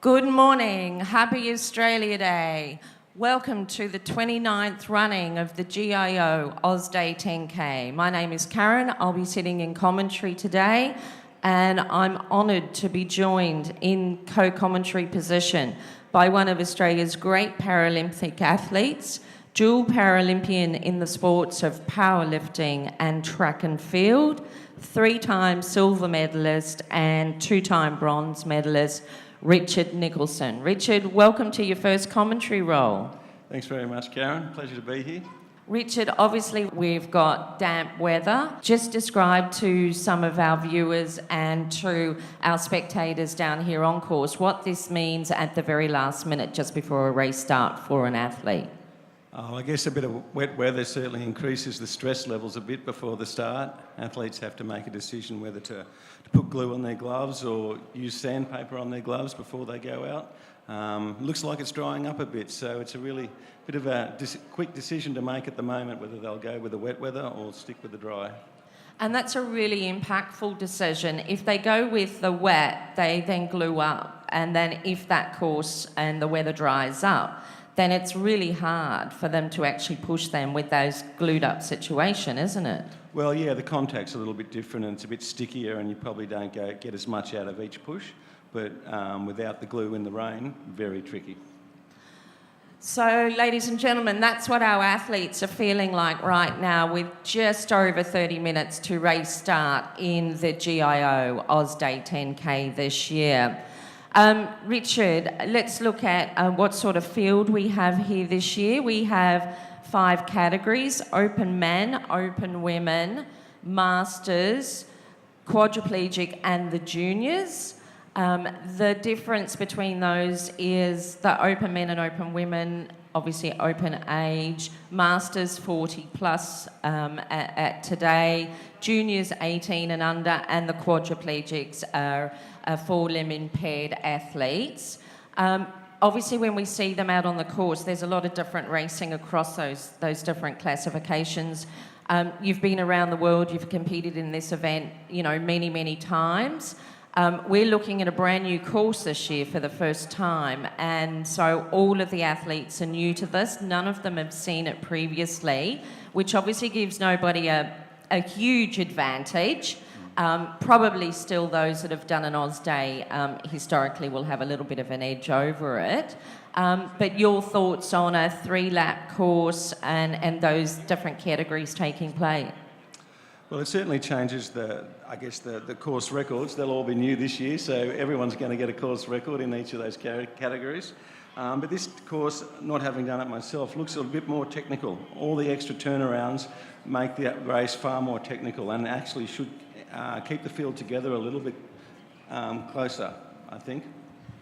Good morning. Happy Australia Day. Welcome to the 29th running of the GIO Oz Day 10K. My name is Karen. I'll be sitting in commentary today, and I'm honoured to be joined in co-commentary position by one of Australia's great Paralympic athletes, dual Paralympian in the sports of powerlifting and track and field, 3-time silver medalist and 2-time bronze medalist, Richard Nicholson. Richard, welcome to your first commentary role. Thanks very much, Karen. Pleasure to be here. Richard, obviously we've got damp weather. Just describe to some of our viewers and to our spectators down here on course what this means at the very last minute just before a race start for an athlete. I guess a bit of wet weather certainly increases the stress levels a bit before the start. Athletes have to make a decision whether to put glue on their gloves or use sandpaper on their gloves before they go out. Looks like it's drying up a bit, so it's a really bit of a quick decision to make at the moment whether they'll go with the wet weather or stick with the dry. And that's a really impactful decision. If they go with the wet, they then glue up. And then if that course and the weather dries up, then it's really hard for them to actually push them with those glued up situation, isn't it? Well, yeah, the contact's a little bit different and it's a bit stickier and you probably don't get as much out of each push, but without the glue in the rain, very tricky. So, ladies and gentlemen, that's what our athletes are feeling like right now with just over 30 minutes to race start in the GIO Oz Day 10K this year. Richard, let's look at what sort of field we have here this year. We have 5 categories: open men, open women, masters, quadriplegic and the juniors. The difference between those is the open men and open women, obviously open age, masters 40 plus at today, juniors 18 and under, and the quadriplegics are 4-limb impaired athletes. Obviously, when we see them out on the course, there's a lot of different racing across those different classifications. You've been around the world, you've competed in this event, many, many times. We're looking at a brand new course this year for the first time, and so all of the athletes are new to this. None of them have seen it previously, which obviously gives nobody a huge advantage. Probably still those that have done an Oz Day historically will have a little bit of an edge over it. But your thoughts on a 3-lap course and those different categories taking place? Well, it certainly changes the course records. They'll all be new this year, so everyone's going to get a course record in each of those categories. But this course, not having done it myself, looks a bit more technical. All the extra turnarounds make the race far more technical and actually should keep the field together a little bit closer, I think.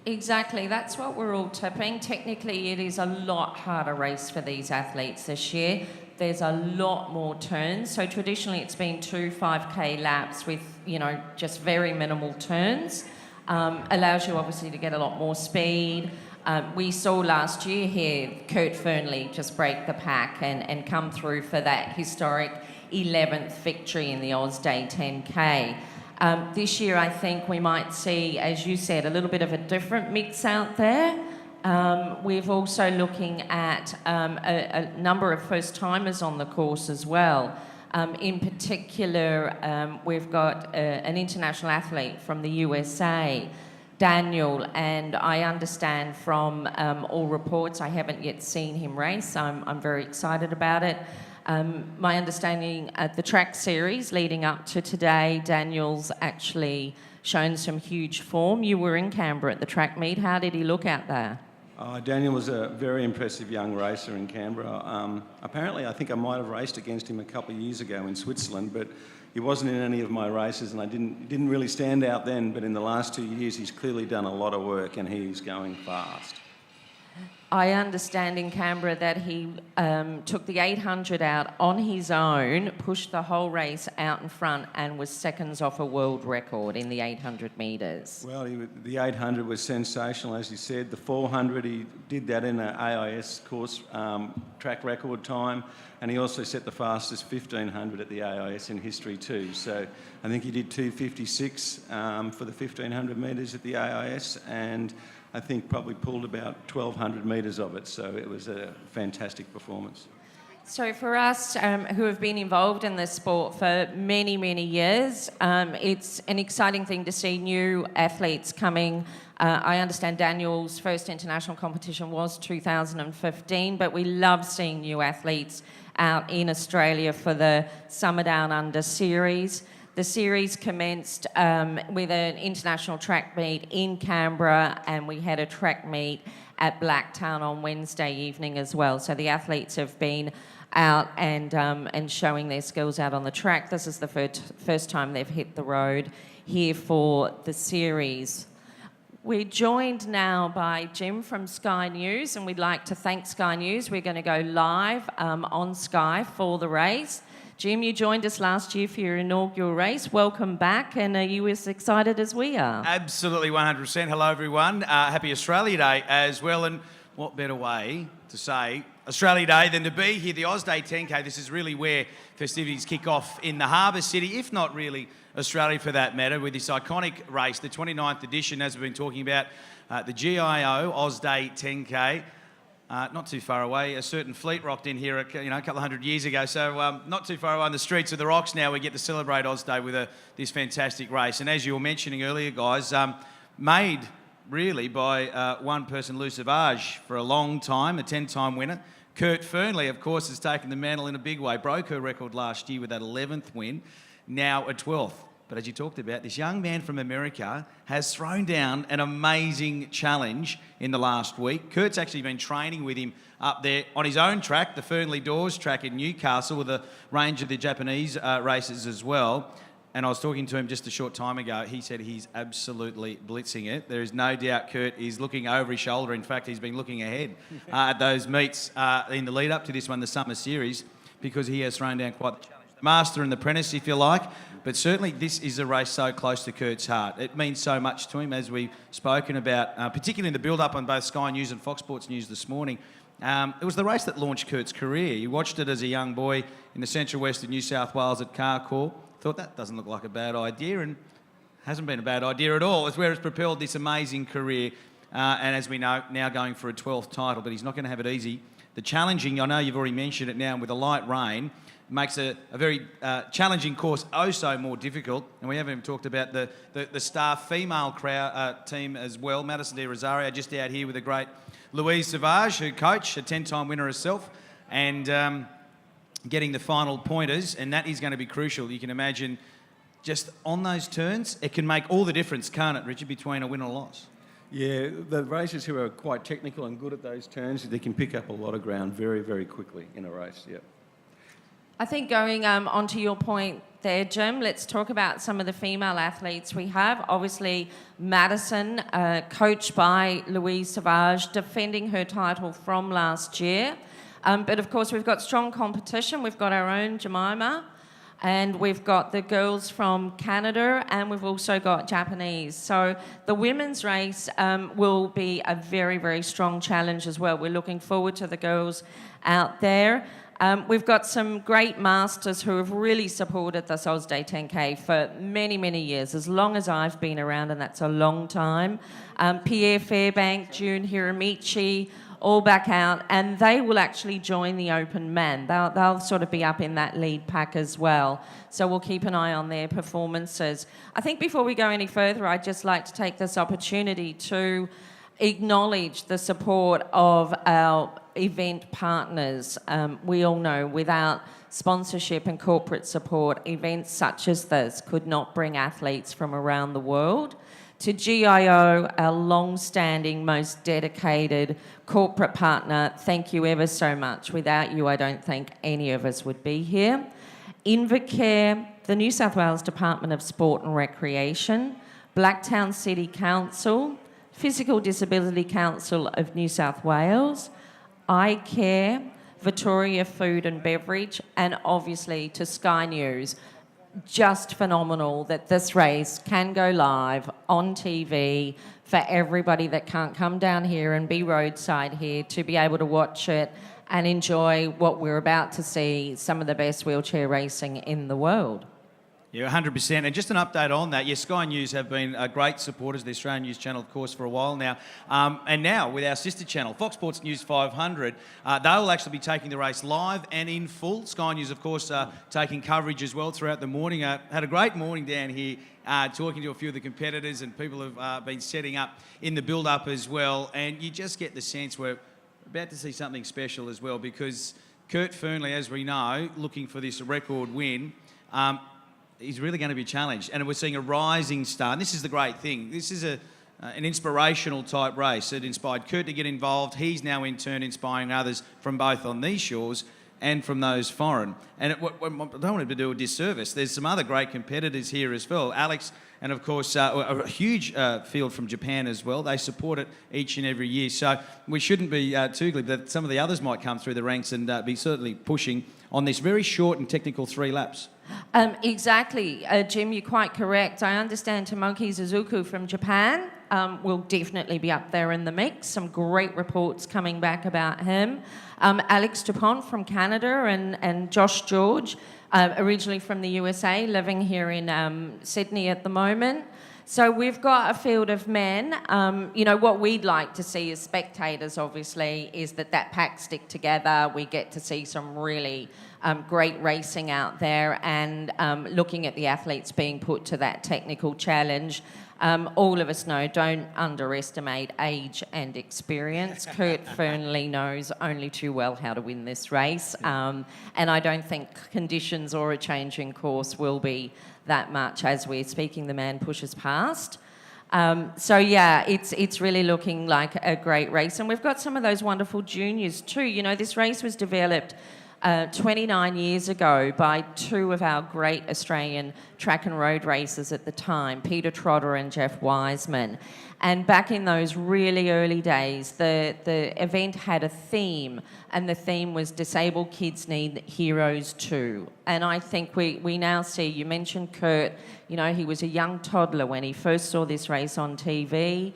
Exactly, that's what we're all tipping. Technically, it is a lot harder race for these athletes this year. There's a lot more turns. So traditionally, it's been 2 5K laps with, just very minimal turns. Allows you obviously to get a lot more speed. We saw last year here Kurt Fernley just break the pack and come through for that historic 11th victory in the Oz Day 10K. This year, I think we might see, as you said, a little bit of a different mix out there. We're also looking at a number of first-timers on the course as well. In particular, we've got an international athlete from the USA, Daniel, and I understand from all reports, I haven't yet seen him race. I'm very excited about it. My understanding at the track series leading up to today, Daniel's actually shown some huge form. You were in Canberra at the track meet. How did he look out there? Daniel was a very impressive young racer in Canberra. Apparently, I think I might have raced against him a couple of years ago in Switzerland, but he wasn't in any of my races and I didn't really stand out then, but in the last 2 years he's clearly done a lot of work and he's going fast. I understand in Canberra that he took the 800 out on his own, pushed the whole race out in front, and was seconds off a world record in the 800 metres. Well, the 800 was sensational, as you said. The 400, he did that in an AIS course track record time, and he also set the fastest 1500 at the AIS in history too. So I think he did 2:56 for the 1500 metres at the AIS, and I think probably pulled about 1,200 metres of it. So it was a fantastic performance. So for us who have been involved in this sport for many, many years, it's an exciting thing to see new athletes coming. I understand Daniel's first international competition was 2015, but we love seeing new athletes out in Australia for the Summer Down Under series. The series commenced with an international track meet in Canberra, and we had a track meet at Blacktown on Wednesday evening as well. So the athletes have been out and showing their skills out on the track. This is the first time they've hit the road here for the series. We're joined now by Jim from Sky News, and we'd like to thank Sky News. We're going to go live on Sky for the race. Jim, you joined us last year for your inaugural race. Welcome back, and are you as excited as we are? Absolutely, 100%. Hello, everyone. Happy Australia Day as well, and what better way to say Australia Day than to be here, the Oz Day 10K. This is really where festivities kick off in the Harbour City, if not really Australia for that matter, with this iconic race, the 29th edition, as we've been talking about, the GIO Oz Day 10K. Not too far away, a certain fleet rocked in here a couple of hundred years ago, so not too far away on the streets of the Rocks now. We get to celebrate Oz Day with this fantastic race. And as you were mentioning earlier, guys, made really by one person, Lou Savage, for a long time, a 10-time winner. Kurt Fernley, of course, has taken the mantle in a big way, broke her record last year with that 11th win, now a 12th. But as you talked about, this young man from America has thrown down an amazing challenge in the last week. Kurt's actually been training with him up there on his own track, the Fernley Doors track in Newcastle, with a range of the Japanese races as well. And I was talking to him just a short time ago. He said he's absolutely blitzing it. There is no doubt Kurt is looking over his shoulder. In fact, he's been looking ahead at those meets in the lead up to this one, the Summer Series, because he has thrown down quite the challenge. The Master and the Apprentice, if you like. But certainly this is a race so close to Kurt's heart. It means so much to him, as we've spoken about, particularly in the build-up on both Sky News and Fox Sports News this morning. It was the race that launched Kurt's career. He watched it as a young boy in the central west of New South Wales at Carcoar. Thought that doesn't look like a bad idea, and hasn't been a bad idea at all. It's where it's propelled this amazing career, and as we know, now going for a 12th title, but he's not going to have it easy. The challenging, I know you've already mentioned it now, with a light rain, makes a very challenging course so more difficult. And we haven't even talked about the star female team as well. Madison de Rosario just out here with the great Louise Savage, who coached, a 10-time winner herself, and getting the final pointers, and that is going to be crucial. You can imagine just on those turns, it can make all the difference, can't it, Richard, between a win or a loss? Yeah, the racers who are quite technical and good at those turns, they can pick up a lot of ground very, very quickly in a race, yeah. I think going on to your point there, Jim, let's talk about some of the female athletes we have. Obviously, Madison, coached by Louise Savage, defending her title from last year. But of course, we've got strong competition. We've got our own Jemima, and we've got the girls from Canada, and we've also got Japanese. So the women's race will be a very, very strong challenge as well. We're looking forward to the girls out there. We've got some great masters who have really supported this Oz Day 10K for many, many years, as long as I've been around, and that's a long time. Pierre Fairbank, June Hiramichi, all back out, and they will actually join the Open Men. They'll sort of be up in that lead pack as well. So we'll keep an eye on their performances. I think before we go any further, I'd just like to take this opportunity to acknowledge the support of our event partners. We all know without sponsorship and corporate support, events such as this could not bring athletes from around the world. To GIO, our long-standing, most dedicated corporate partner, thank you ever so much. Without you, I don't think any of us would be here. Invacare, the New South Wales Department of Sport and Recreation, Blacktown City Council, Physical Disability Council of New South Wales, iCare, Victoria Food and Beverage, and obviously to Sky News. Just phenomenal that this race can go live on TV for everybody that can't come down here and be roadside here to be able to watch it and enjoy what we're about to see, some of the best wheelchair racing in the world. Yeah, 100%. And just an update on that. Yes, Sky News have been great supporters of the Australian News Channel, of course, for a while now. And now, with our sister channel, Fox Sports News 500, they will actually be taking the race live and in full. Sky News, of course, taking coverage as well throughout the morning. Had a great morning down here, talking to a few of the competitors, and people have been setting up in the build-up as well. And you just get the sense we're about to see something special as well, because Kurt Fearnley, as we know, looking for this record win, he's really going to be challenged. And we're seeing a rising star. And this is the great thing. This is an inspirational type race. It inspired Kurt to get involved. He's now in turn inspiring others from both on these shores and from those foreign. And I don't want to do a disservice. There's some other great competitors here as well. Alex, and of course, a huge field from Japan as well. They support it each and every year. So we shouldn't be too glib that some of the others might come through the ranks and be certainly pushing on this very short and technical 3 laps. Exactly, Jim, you're quite correct. I understand Tomoki Suzuki from Japan will definitely be up there in the mix. Some great reports coming back about him. Alex Dupont from Canada and Josh George, originally from the USA, living here in Sydney at the moment. So we've got a field of men. What we'd like to see as spectators, obviously, is that pack stick together. We get to see some really great racing out there, and looking at the athletes being put to that technical challenge. All of us know, don't underestimate age and experience. Kurt Fearnley knows only too well how to win this race, and I don't think conditions or a change in course will be that much as we're speaking. The man pushes past. It's really looking like a great race, and we've got some of those wonderful juniors too. This race was developed 29 years ago by 2 of our great Australian track and road racers at the time, Peter Trotter and Jeff Wiseman. And back in those really early days, the event had a theme, and the theme was Disabled Kids Need Heroes Too. And I think we now see, you mentioned Kurt, he was a young toddler when he first saw this race on TV.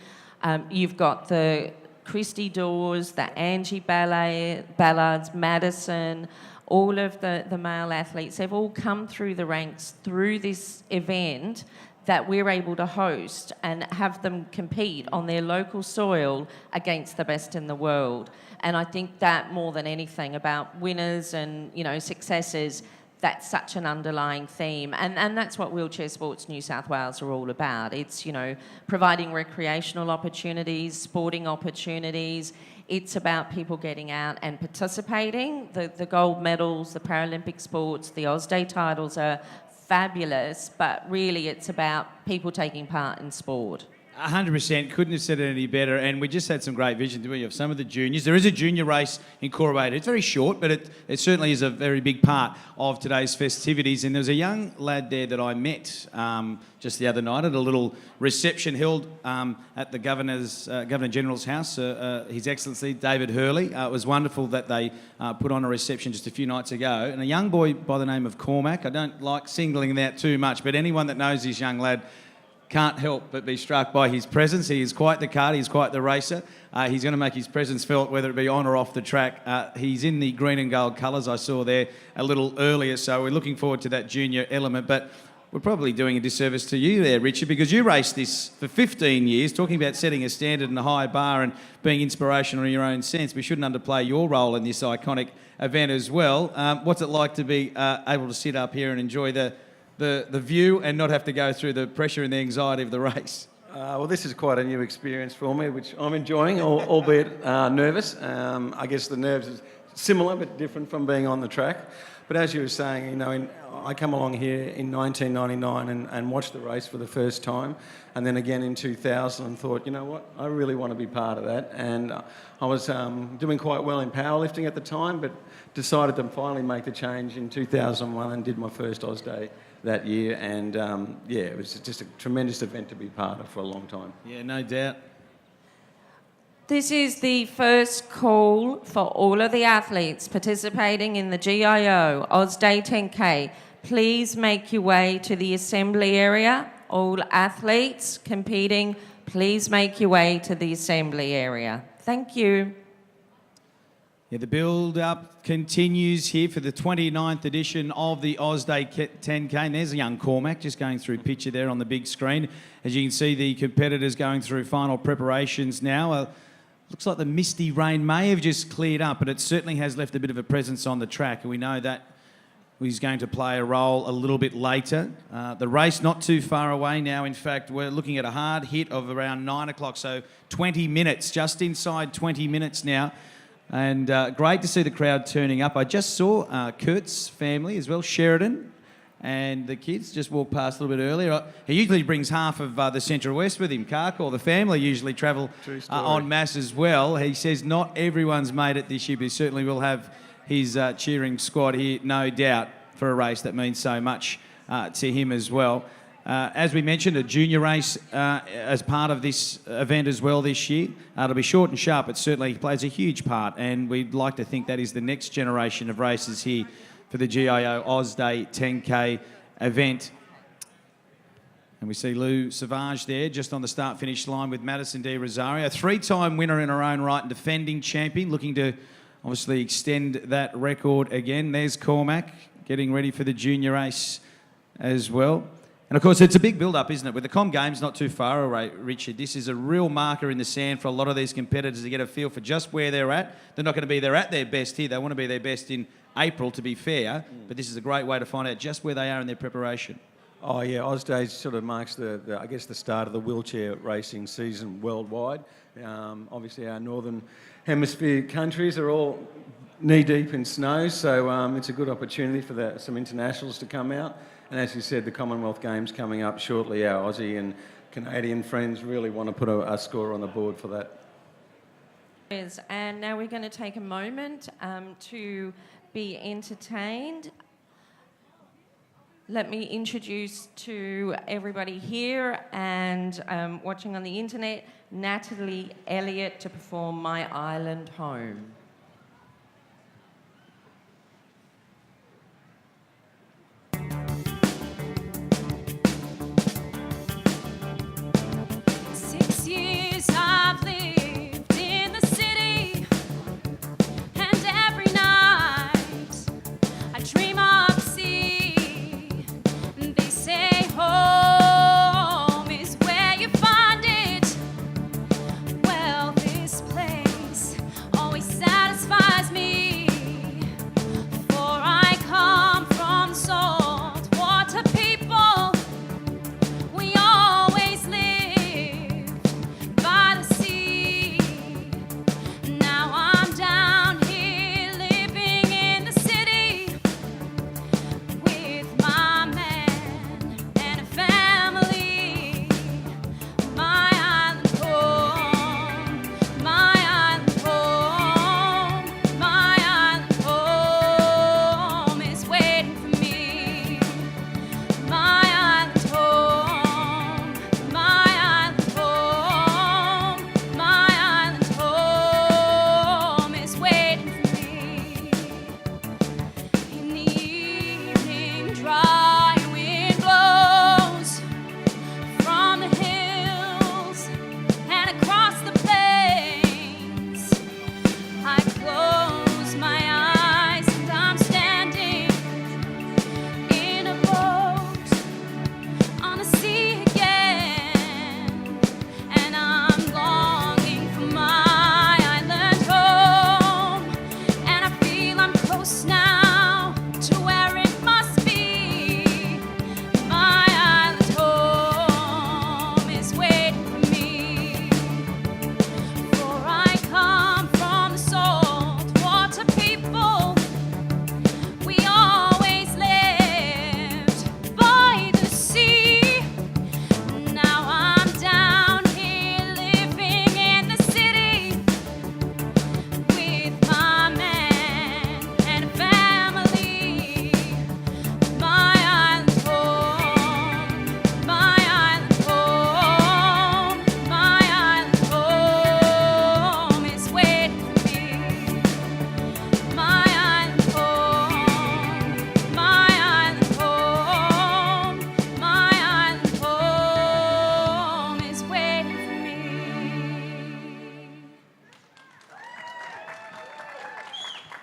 You've got the Christy Dawes, the Angie Ballards, Madison, all of the male athletes, they've all come through the ranks through this event that we're able to host and have them compete on their local soil against the best in the world. And I think that more than anything about winners and, successes, that's such an underlying theme. And that's what Wheelchair Sports New South Wales are all about. It's, providing recreational opportunities, sporting opportunities. It's about people getting out and participating. The gold medals, the Paralympic sports, the Oz Day titles are fabulous, but really it's about people taking part in sport. 100%, couldn't have said it any better. And we just had some great vision, didn't we, of some of the juniors. There is a junior race in Corobate. It's very short, but it certainly is a very big part of today's festivities. And there's a young lad there that I met just the other night at a little reception held at the Governor General's house, His Excellency David Hurley. It was wonderful that they put on a reception just a few nights ago. And a young boy by the name of Cormac, I don't like singling him out too much, but anyone that knows this young lad can't help but be struck by his presence. He is quite the card, he's quite the racer. He's going to make his presence felt, whether it be on or off the track. He's in the green and gold colours I saw there a little earlier, so we're looking forward to that junior element. But we're probably doing a disservice to you there, Richard, because you raced this for 15 years, talking about setting a standard and a high bar and being inspirational in your own sense. We shouldn't underplay your role in this iconic event as well. What's it like to be able to sit up here and enjoy the view and not have to go through the pressure and the anxiety of the race? Well, this is quite a new experience for me, which I'm enjoying, albeit nervous. I guess the nerves is similar but different from being on the track. But as you were saying, I come along here in 1999 and watched the race for the first time, and then again in 2000 and thought, you know what, I really want to be part of that. And I was doing quite well in powerlifting at the time, but decided to finally make the change in 2001 and did my first Oz Day that year. And it was just a tremendous event to be part of for a long time. Yeah, no doubt. This is the first call for all of the athletes participating in the GIO Oz Day 10K. Please make your way to the assembly area. All athletes competing, please make your way to the assembly area. Thank you. Yeah, the build-up continues here for the 29th edition of the Oz Day 10K. And there's a young Cormac just going through picture there on the big screen. As you can see, the competitors going through final preparations now. Looks like the misty rain may have just cleared up, but it certainly has left a bit of a presence on the track. And we know that he's going to play a role a little bit later. The race not too far away now. In fact, we're looking at a hard hit of around 9 o'clock, so 20 minutes, just inside 20 minutes now. And great to see the crowd turning up. I just saw Kurt's family as well, Sheridan, and the kids just walked past a little bit earlier. He usually brings half of the Central West with him. Karkor, the family usually travel en masse as well. He says not everyone's made it this year, but he certainly will have his cheering squad here, no doubt, for a race that means so much to him as well. As we mentioned, a junior race as part of this event as well this year. It'll be short and sharp, but certainly plays a huge part, and we'd like to think that is the next generation of races here for the GIO Oz Day 10K event. And we see Lou Savage there just on the start-finish line with Madison Di Rosario, a three-time winner in her own right and defending champion, looking to obviously extend that record again. There's Cormac getting ready for the junior race as well. And of course, it's a big build-up, isn't it? With the Com Games not too far away, Richard, this is a real marker in the sand for a lot of these competitors to get a feel for just where they're at. They're not going to be there at their best here. They want to be their best in April, to be fair. But this is a great way to find out just where they are in their preparation. Oh yeah, Oz Day sort of marks the I guess the start of the wheelchair racing season worldwide. Obviously, our northern hemisphere countries are all knee-deep in snow, so it's a good opportunity for some internationals to come out. And as you said, the Commonwealth Games coming up shortly. Our Aussie and Canadian friends really want to put a score on the board for that. And now we're going to take a moment to be entertained. Let me introduce to everybody here and watching on the internet, Natalie Elliott to perform My Island Home. Always sad.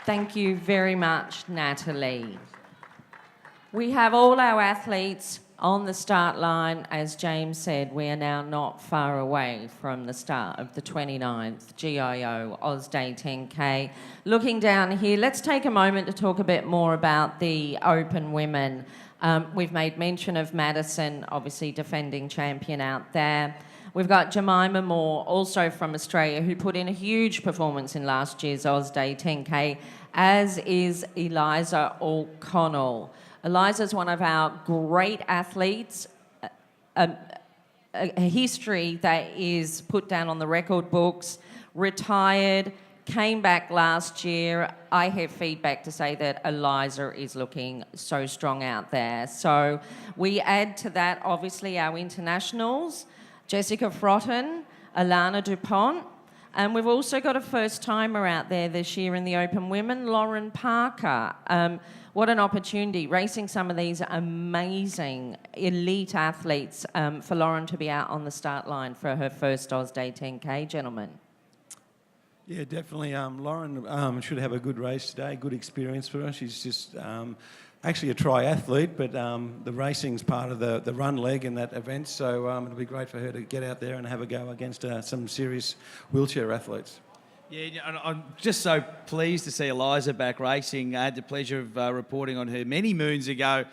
Thank you very much, Natalie. We have all our athletes on the start line. As James said, we are now not far away from the start of the 29th GIO Oz Day 10K. Looking down here, let's take a moment to talk a bit more about the open women. We've made mention of Madison, obviously defending champion out there. We've got Jemima Moore, also from Australia, who put in a huge performance in last year's Oz Day 10K, as is Eliza O'Connell. Eliza's one of our great athletes, a history that is put down on the record books, retired, came back last year. I have feedback to say that Eliza is looking so strong out there. So we add to that, obviously, our internationals, Jessica Frotton, Alana Dupont, and we've also got a first-timer out there this year in the open women, Lauren Parker. What an opportunity, racing some of these amazing elite athletes, for Lauren to be out on the start line for her first Oz Day 10K, gentlemen. Yeah, definitely. Lauren should have a good race today, good experience for her. She's just actually a triathlete, but the racing's part of the run leg in that event, so it'll be great for her to get out there and have a go against some serious wheelchair athletes. Yeah, and I'm just so pleased to see Eliza back racing. I had the pleasure of reporting on her many moons ago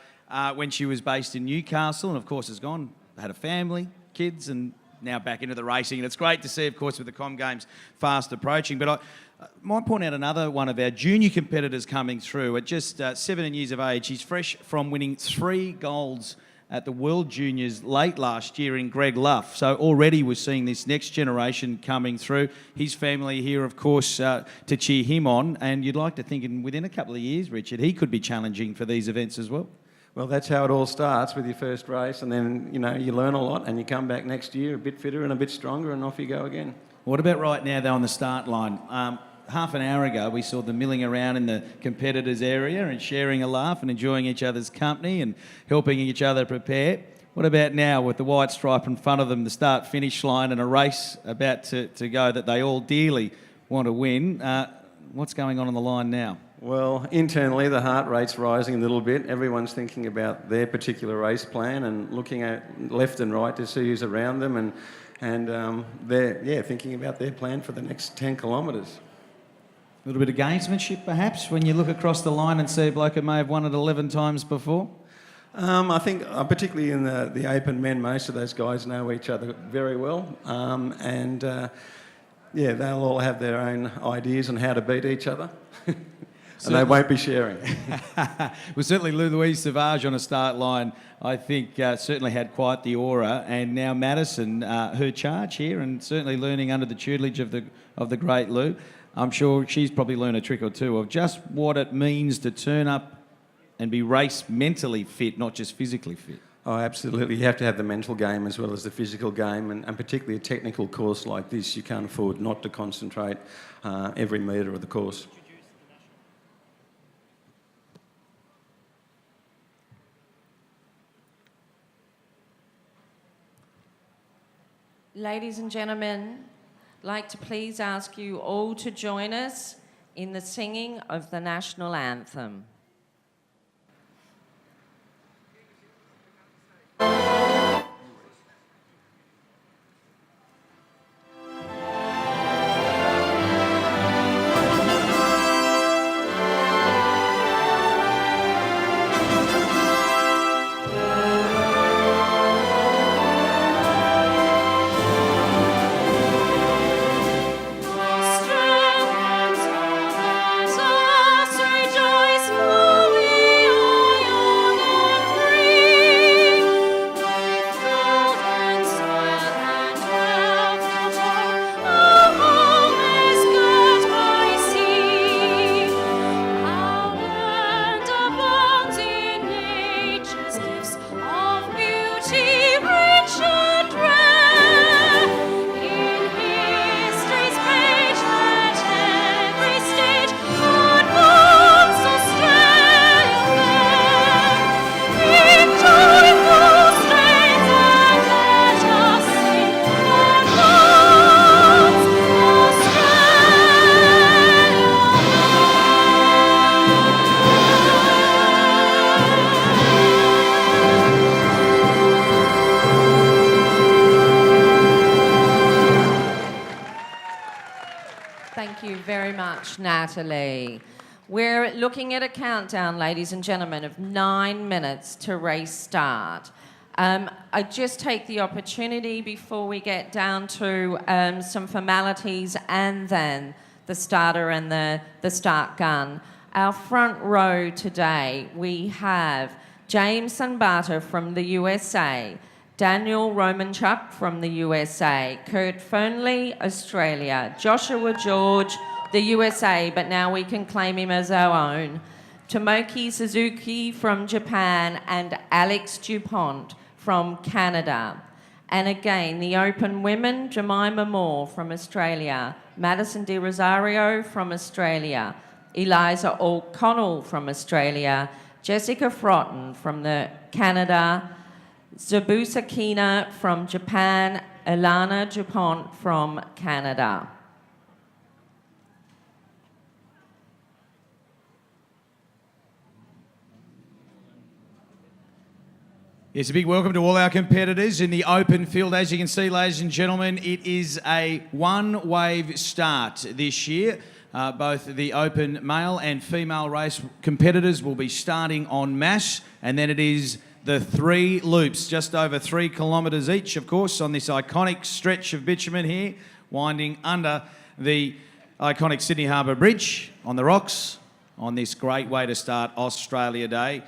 when she was based in Newcastle, and of course has gone, had a family, kids, and now back into the racing. And it's great to see, of course, with the Com Games fast approaching. But I might point out another one of our junior competitors coming through at just 17 years of age. He's fresh from winning 3 golds at the World Juniors late last year in Greg Luff. So already we're seeing this next generation coming through. His family here, of course, to cheer him on. And you'd like to think within a couple of years, Richard, he could be challenging for these events as well. Well, that's how it all starts with your first race, and then, you learn a lot and you come back next year a bit fitter and a bit stronger, and off you go again. What about right now, though, on the start line? Half an hour ago, we saw them milling around in the competitors' area and sharing a laugh and enjoying each other's company and helping each other prepare. What about now with the white stripe in front of them, the start-finish line, and a race about to go that they all dearly want to win? What's going on the line now? Well, internally, the heart rate's rising a little bit. Everyone's thinking about their particular race plan and looking at left and right to see who's around them, and they're thinking about their plan for the next 10 kilometres. A little bit of gamesmanship, perhaps, when you look across the line and see a bloke who may have won it 11 times before? I think, particularly in the open men, most of those guys know each other very well, and they'll all have their own ideas on how to beat each other. And they won't be sharing. Well, certainly Louise Savage on a start line, I think, certainly had quite the aura. And now Madison, her charge here, and certainly learning under the tutelage of the great Lou. I'm sure she's probably learned a trick or two of just what it means to turn up and be race mentally fit, not just physically fit. Oh, absolutely. You have to have the mental game as well as the physical game, and particularly a technical course like this, you can't afford not to concentrate every metre of the course. Ladies and gentlemen, I'd like to please ask you all to join us in the singing of the national anthem. Strength, let us rejoice. Thank you very much, Natalie. We're looking at a countdown, ladies and gentlemen, of 9 minutes to race start. I just take the opportunity before we get down to some formalities and then the starter and the start gun. Our front row today, we have James Sanbata from the USA, Daniel Romanchuk from the USA, Kurt Fernley, Australia, Joshua George, the USA, but now we can claim him as our own, Tomoki Suzuki from Japan, and Alex Dupont from Canada. And again, the open women, Jemima Moore from Australia, Madison De Rosario from Australia, Eliza O'Connell from Australia, Jessica Frotton from Canada, Zabusa Kina from Japan, Ilana Dupont from Canada. Yes, a big welcome to all our competitors in the open field. As you can see, ladies and gentlemen, it is a one-wave start this year. Both the open male and female race competitors will be starting en masse, and then it is the 3 loops, just over 3 kilometres each, of course, on this iconic stretch of bitumen here, winding under the iconic Sydney Harbour Bridge on the rocks on this great way to start Australia Day.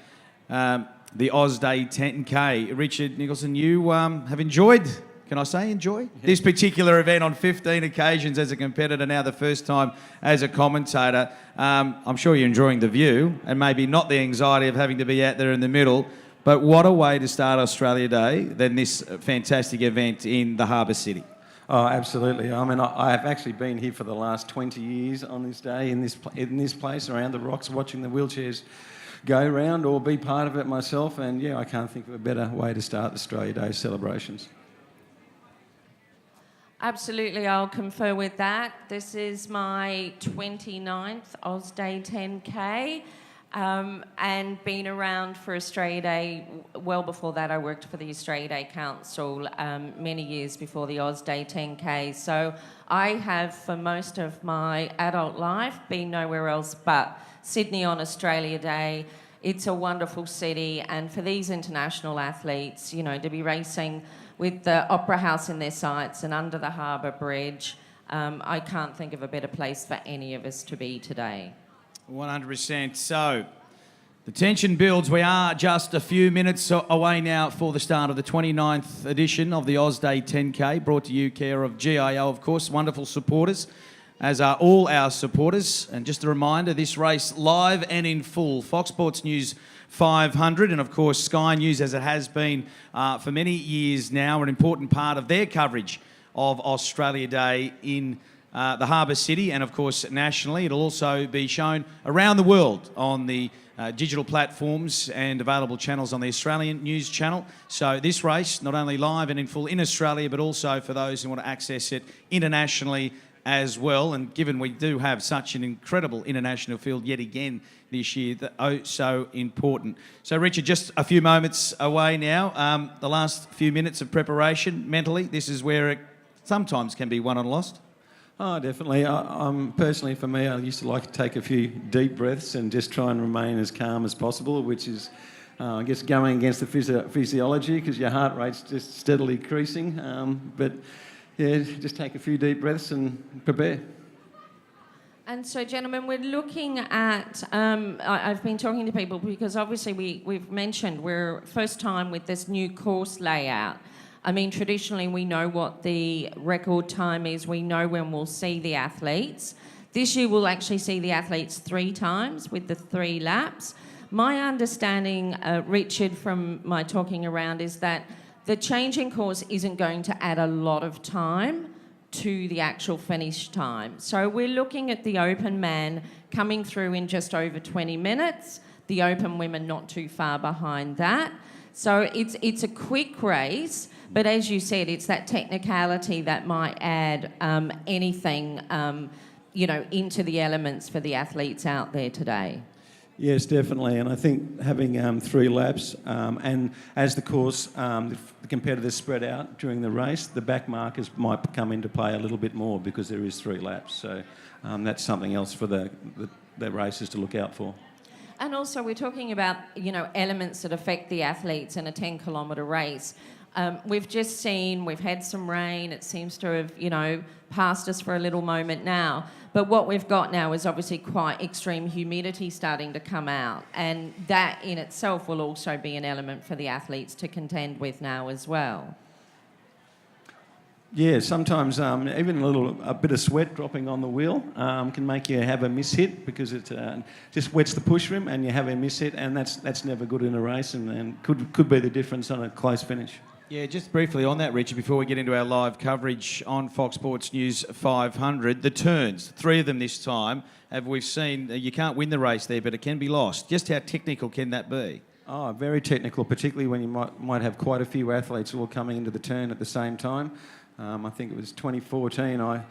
The Oz Day 10K. Richard Nicholson, you have enjoyed, can I say enjoy, this particular event on 15 occasions as a competitor, now the first time as a commentator. I'm sure you're enjoying the view and maybe not the anxiety of having to be out there in the middle, but what a way to start Australia Day than this fantastic event in the Harbour City. Oh, absolutely. I mean, I have actually been here for the last 20 years on this day in this place around the rocks, watching the wheelchairs go round or be part of it myself, and yeah, I can't think of a better way to start Australia Day celebrations. Absolutely, I'll confer with that. This is my 29th Oz Day 10K, and been around for Australia Day. Well before that, I worked for the Australia Day Council many years before the Oz Day 10K. So I have, for most of my adult life, been nowhere else but Sydney on Australia Day. It's a wonderful city, and for these international athletes, you know, to be racing with the Opera House in their sights and under the Harbour Bridge, I can't think of a better place for any of us to be today. 100%. So the tension builds. We are just a few minutes away now for the start of the 29th edition of the Oz Day 10K, brought to you care of GIO, of course, wonderful supporters, as are all our supporters. And just a reminder, this race live and in full, Fox Sports News 500, and of course Sky News, as it has been for many years now, an important part of their coverage of Australia Day in the Harbour City, and of course nationally. It'll also be shown around the world on the digital platforms and available channels on the Australian News Channel. So this race, not only live and in full in Australia, but also for those who want to access it internationally as well. And given we do have such an incredible international field yet again this year, so important. So Richard, just a few moments away now. The last few minutes of preparation mentally, this is where it sometimes can be won and lost. Oh, definitely. Personally, for me, I used to like to take a few deep breaths and just try and remain as calm as possible, which is, I guess, going against the physiology because your heart rate's just steadily increasing. But yeah, just take a few deep breaths and prepare. And so, gentlemen, we're looking at, I've been talking to people because obviously we've mentioned we're first time with this new course layout. I mean, traditionally we know what the record time is, we know when we'll see the athletes. This year we'll actually see the athletes 3 times with the 3 laps. My understanding, Richard, from my talking around is that the change in course isn't going to add a lot of time to the actual finish time. So we're looking at the open man coming through in just over 20 minutes, the open women not too far behind that. So it's a quick race, but as you said, it's that technicality that might add anything, into the elements for the athletes out there today. Yes, definitely. And I think having 3 laps, and as the course, the competitors spread out during the race, the back markers might come into play a little bit more because there is 3 laps. So that's something else for the racers to look out for. And also, we're talking about, elements that affect the athletes in a 10-kilometre race. We've had some rain. It seems to have, passed us for a little moment now. But what we've got now is obviously quite extreme humidity starting to come out. And that in itself will also be an element for the athletes to contend with now as well. Yeah, sometimes even a bit of sweat dropping on the wheel can make you have a miss-hit because it just wets the push rim and you have a miss-hit, and that's never good in a race and could be the difference on a close finish. Yeah, just briefly on that, Richard, before we get into our live coverage on Fox Sports News 500, the turns, 3 of them this time, we've seen you can't win the race there, but it can be lost. Just how technical can that be? Oh, very technical, particularly when you might have quite a few athletes all coming into the turn at the same time. I think it was 2014.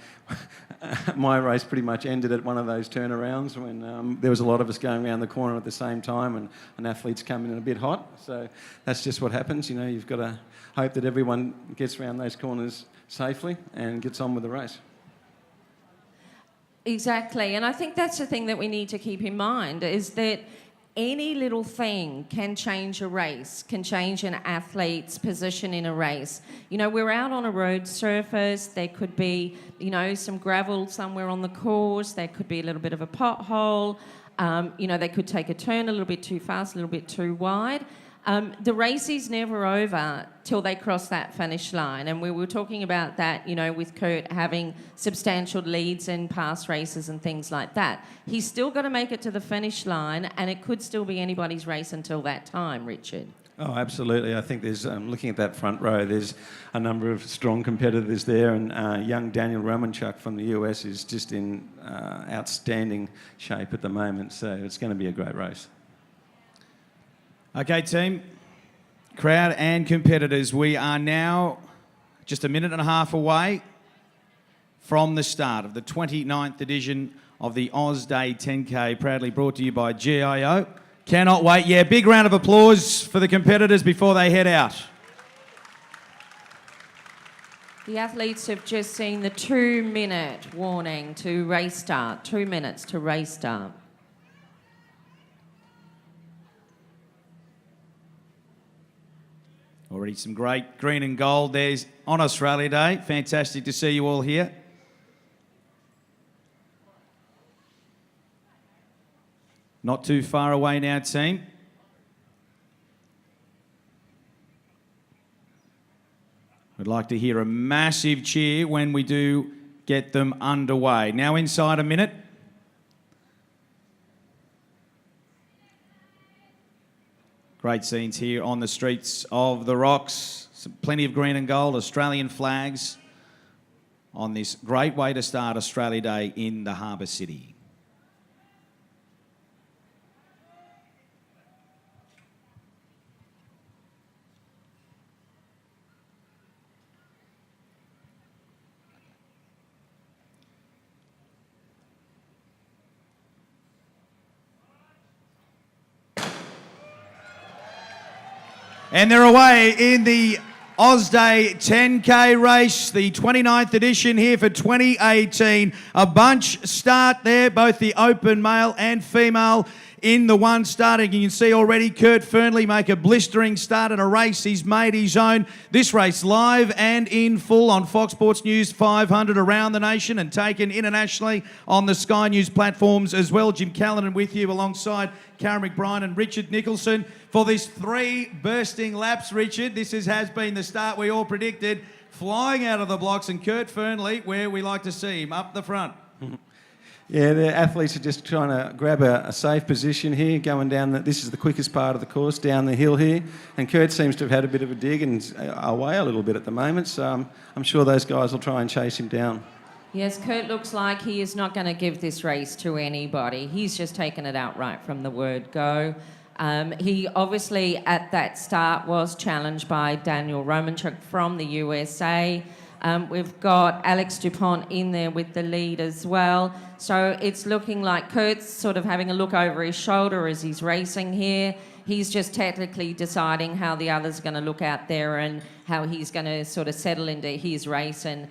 My race pretty much ended at one of those turnarounds when there was a lot of us going around the corner at the same time, and an athlete's coming in a bit hot. So that's just what happens. You've got to hope that everyone gets around those corners safely and gets on with the race. Exactly, and I think that's the thing that we need to keep in mind is that any little thing can change a race, can change an athlete's position in a race. We're out on a road surface. There could be, some gravel somewhere on the course. There could be a little bit of a pothole. They could take a turn a little bit too fast, a little bit too wide. The race is never over till they cross that finish line. And we were talking about that, with Kurt having substantial leads in past races and things like that. He's still got to make it to the finish line, and it could still be anybody's race until that time, Richard. Oh, absolutely. I think there's, looking at that front row, there's a number of strong competitors there, and young Daniel Romanchuk from the US is just in outstanding shape at the moment. So it's going to be a great race. Okay, team, crowd and competitors, we are now just a minute and a half away from the start of the 29th edition of the Oz Day 10K, proudly brought to you by GIO. Cannot wait. Yeah, big round of applause for the competitors before they head out. The athletes have just seen the 2-minute warning to race start. 2 minutes to race start. Already some great green and gold there's on Australia Day. Fantastic to see you all here. Not too far away now, team. I'd like to hear a massive cheer when we do get them underway. Now inside a minute. Great scenes here on the streets of the Rocks. Plenty of green and gold, Australian flags on this great way to start Australia Day in the Harbour City. And they're away in the Oz Day 10K race, the 29th edition here for 2018. A bunch start there, both the open male and female in the one starting. You can see already Kurt Fernley make a blistering start in a race he's made his own. This race live and in full on Fox Sports News 500 around the nation and taken internationally on the Sky News platforms as well. Jim Callanan with you alongside Karen McBride and Richard Nicholson for this 3 bursting laps, Richard. This has been the start we all predicted. Flying out of the blocks, and Kurt Fernley, where we like to see him, up the front. Yeah, the athletes are just trying to grab a safe position here, going down. This is the quickest part of the course, down the hill here. And Kurt seems to have had a bit of a dig and away a little bit at the moment, so I'm sure those guys will try and chase him down. Yes, Kurt looks like he is not going to give this race to anybody. He's just taken it outright from the word go. He obviously, at that start, was challenged by Daniel Romanchuk from the USA. We've got Alex Dupont in there with the lead as well. So it's looking like Kurt's sort of having a look over his shoulder as he's racing here. He's just technically deciding how the others are going to look out there and how he's going to sort of settle into his race and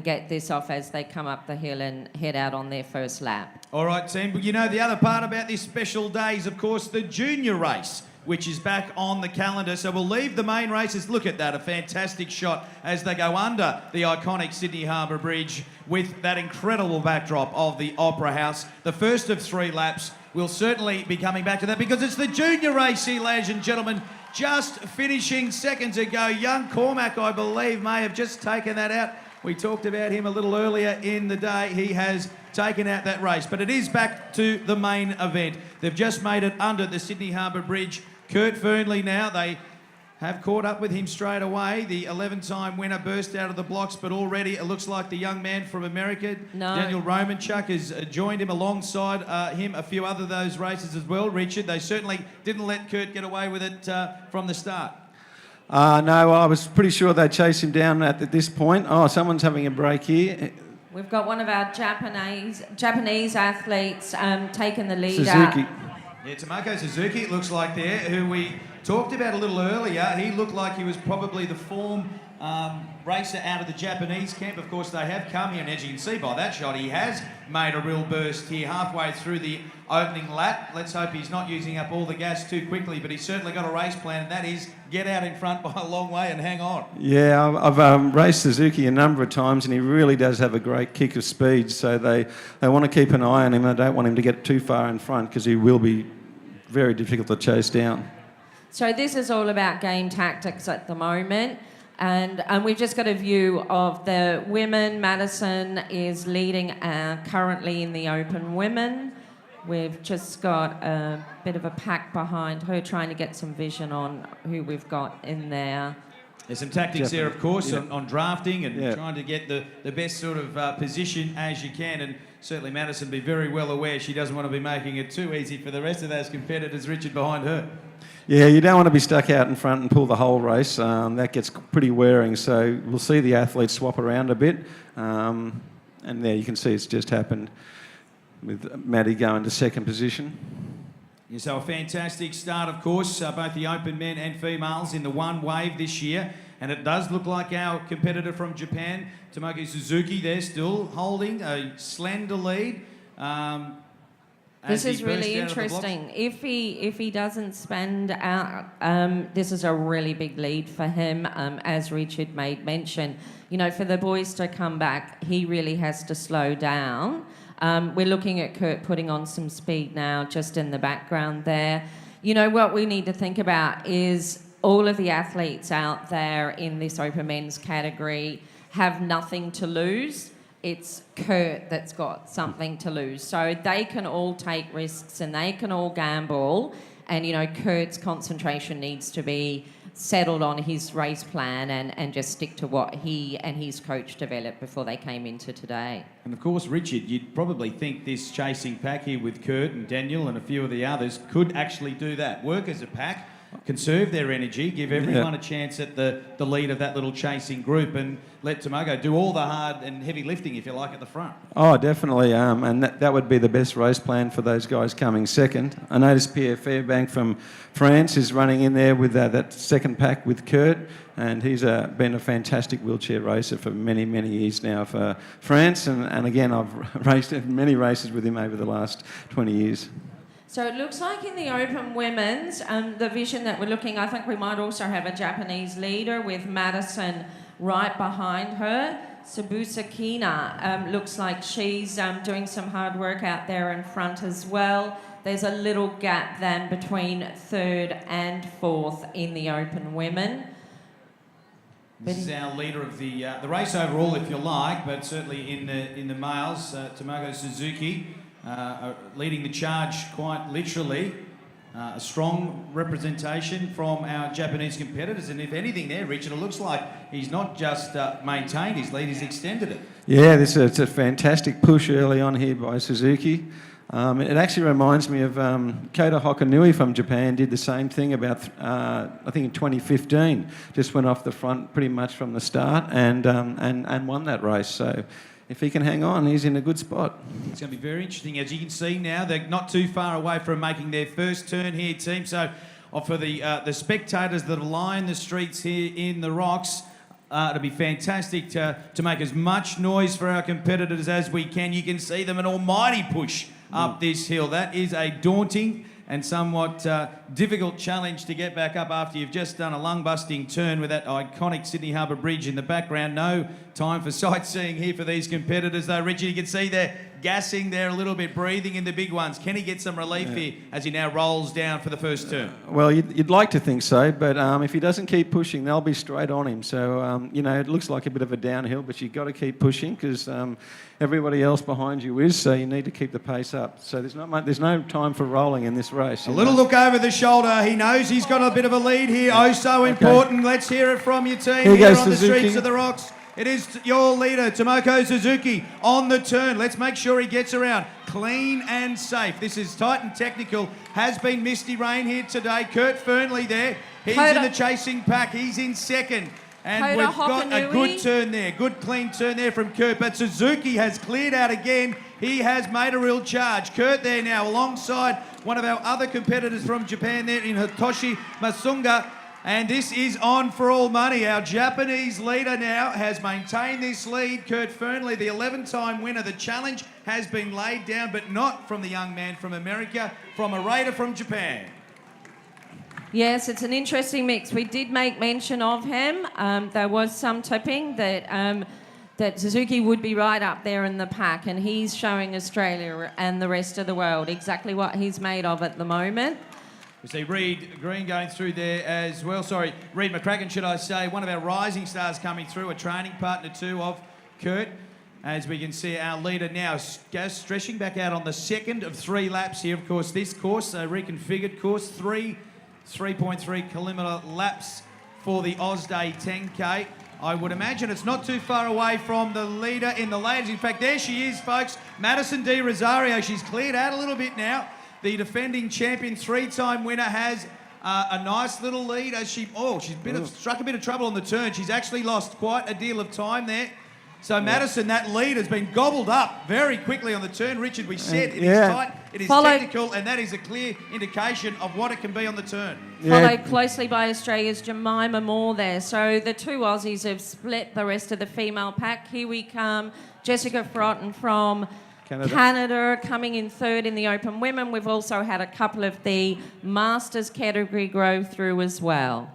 get this off as they come up the hill and head out on their first lap. All right, team. But you know, the other part about this special day is, of course, the junior race, which is back on the calendar. So we'll leave the main races. Look at that, a fantastic shot as they go under the iconic Sydney Harbour Bridge with that incredible backdrop of the Opera House. The first of 3 laps. We'll certainly be coming back to that because it's the junior race here, ladies and gentlemen. Just finishing seconds ago. Young Cormac, I believe, may have just taken that out. We talked about him a little earlier in the day. He has taken out that race. But it is back to the main event. They've just made it under the Sydney Harbour Bridge. Kurt Fernley now, they have caught up with him straight away. The 11-time winner burst out of the blocks, but already it looks like the young man from America, Daniel Romanchuk, has joined him alongside him a few other those races as well, Richard. They certainly didn't let Kurt get away with it from the start. No, I was pretty sure they'd chase him down at this point. Oh, someone's having a break here. We've got one of our Japanese athletes taking the lead Suzuki. out. Yeah, Tomoko Suzuki, it looks like there, who we talked about a little earlier. He looked like he was probably the form racer out of the Japanese camp. Of course, they have come here, and as you can see by that shot, he has made a real burst here halfway through the opening lap. Let's hope he's not using up all the gas too quickly, but he's certainly got a race plan, and that is get out in front by a long way and hang on. Yeah, I've raced Suzuki a number of times, and he really does have a great kick of speed, so they want to keep an eye on him. They don't want him to get too far in front because he will be very difficult to chase down. So this is all about game tactics at the moment. And we've just got a view of the women. Madison is leading currently in the open women. We've just got a bit of a pack behind her trying to get some vision on who we've got in there. There's some tactics there, of course, on drafting and Yeah. trying to get the best sort of position as you can. And certainly Madison be very well aware she doesn't want to be making it too easy for the rest of those competitors, Richard, behind her. Yeah, you don't want to be stuck out in front and pull the whole race. That gets pretty wearing. So we'll see the athletes swap around a bit. And there you can see it's just happened with Maddie going to second position. Yeah, so a fantastic start, of course, both the open men and females in the one wave this year. And it does look like our competitor from Japan, Tomoko Suzuki, they're still holding a slender lead. This is really interesting. If he doesn't spend out, this is a really big lead for him. As Richard made mention, you know, for the boys to come back, he really has to slow down. We're looking at Kurt putting on some speed now, just in the background there. You know, what we need to think about is all of the athletes out there in this open men's category have nothing to lose. It's Kurt that's got something to lose. So they can all take risks and they can all gamble. And, you know, Kurt's concentration needs to be settled on his race plan and just stick to what he and his coach developed before they came into today. And of course, Richard, you'd probably think this chasing pack here with Kurt and Daniel and a few of the others could actually do that. Work as a pack, conserve their energy, give everyone a chance at the lead of that little chasing group and let Tomoko do all the hard and heavy lifting, if you like, at the front. Oh, definitely. And that would be the best race plan for those guys coming second. I noticed Pierre Fairbank from France is running in there with that second pack with Kurt, and he's been a fantastic wheelchair racer for many, many years now for France. And again, I've raced many races with him over the last 20 years. So it looks like in the open women's, the vision that we're looking, I think we might also have a Japanese leader with Madison right behind her. Sabusa Kina looks like she's doing some hard work out there in front as well. There's a little gap then between third and fourth in the open women. This is our leader of the race overall, if you like, but certainly in the males, Tomoko Suzuki. Leading the charge quite literally. A strong representation from our Japanese competitors, and if anything there, Richard, it looks like he's not just maintained his lead, he's extended it. Yeah, it's a fantastic push early on here by Suzuki. It actually reminds me of Kota Hokanui from Japan did the same thing about, I think in 2015, just went off the front pretty much from the start and won that race. So if he can hang on, he's in a good spot. It's going to be very interesting. As you can see now, they're not too far away from making their first turn here, team. So for the spectators that line the streets here in the Rocks, it'll be fantastic to make as much noise for our competitors as we can. You can see them an almighty push up this hill. That is a daunting and somewhat difficult challenge to get back up after you've just done a lung-busting turn with that iconic Sydney Harbour Bridge in the background. No time for sightseeing here for these competitors, though. Richard, you can see they're gassing there a little bit, breathing in the big ones. Can he get some relief here as he now rolls down for the first turn? Well, you'd like to think so, but if he doesn't keep pushing, they'll be straight on him. So, it looks like a bit of a downhill, but you've got to keep pushing because everybody else behind you is, so you need to keep the pace up. So there's no time for rolling in this race. A little look over the shoulder. He knows he's got a bit of a lead here. Oh, so important. Let's hear it from your team here on the streets of the Rocks. It is your leader, Tomoko Suzuki, on the turn. Let's make sure he gets around clean and safe. This is tight and technical. Has been misty rain here today. Kurt Fernley there. He's in the chasing pack. He's in second. And we've got a good turn there. Good clean turn there from Kurt. But Suzuki has cleared out again. He has made a real charge. Kurt there now alongside one of our other competitors from Japan there in Hitoshi Masunga. And this is on for all money. Our Japanese leader now has maintained this lead. Kurt Fernley, the 11-time winner. The challenge has been laid down, but not from the young man from America, from a raider from Japan. Yes, it's an interesting mix. We did make mention of him. There was some tipping that Suzuki would be right up there in the pack, and he's showing Australia and the rest of the world exactly what he's made of at the moment. We see Reed Green going through there as well. Sorry, Reed McCracken, should I say, one of our rising stars coming through, a training partner too of Kurt. As we can see our leader now stretching back out on the second of 3 laps here. Of course, this course, a reconfigured course, 3.3 kilometre laps for the Oz Day 10K. I would imagine it's not too far away from the leader in the ladies. In fact, there she is, folks. Madison Di Rosario. She's cleared out a little bit now. The defending champion, 3-time winner, has a nice little lead as she's struck a bit of trouble on the turn. She's actually lost quite a deal of time there. So Madison, that lead has been gobbled up very quickly on the turn. Richard, we said it is tight, it is technical, and that is a clear indication of what it can be on the turn. Followed closely by Australia's Jemima Moore there. So the two Aussies have split the rest of the female pack. Here we come. Jessica Frotton from Canada coming in third in the Open Women. We've also had a couple of the Masters category go through as well.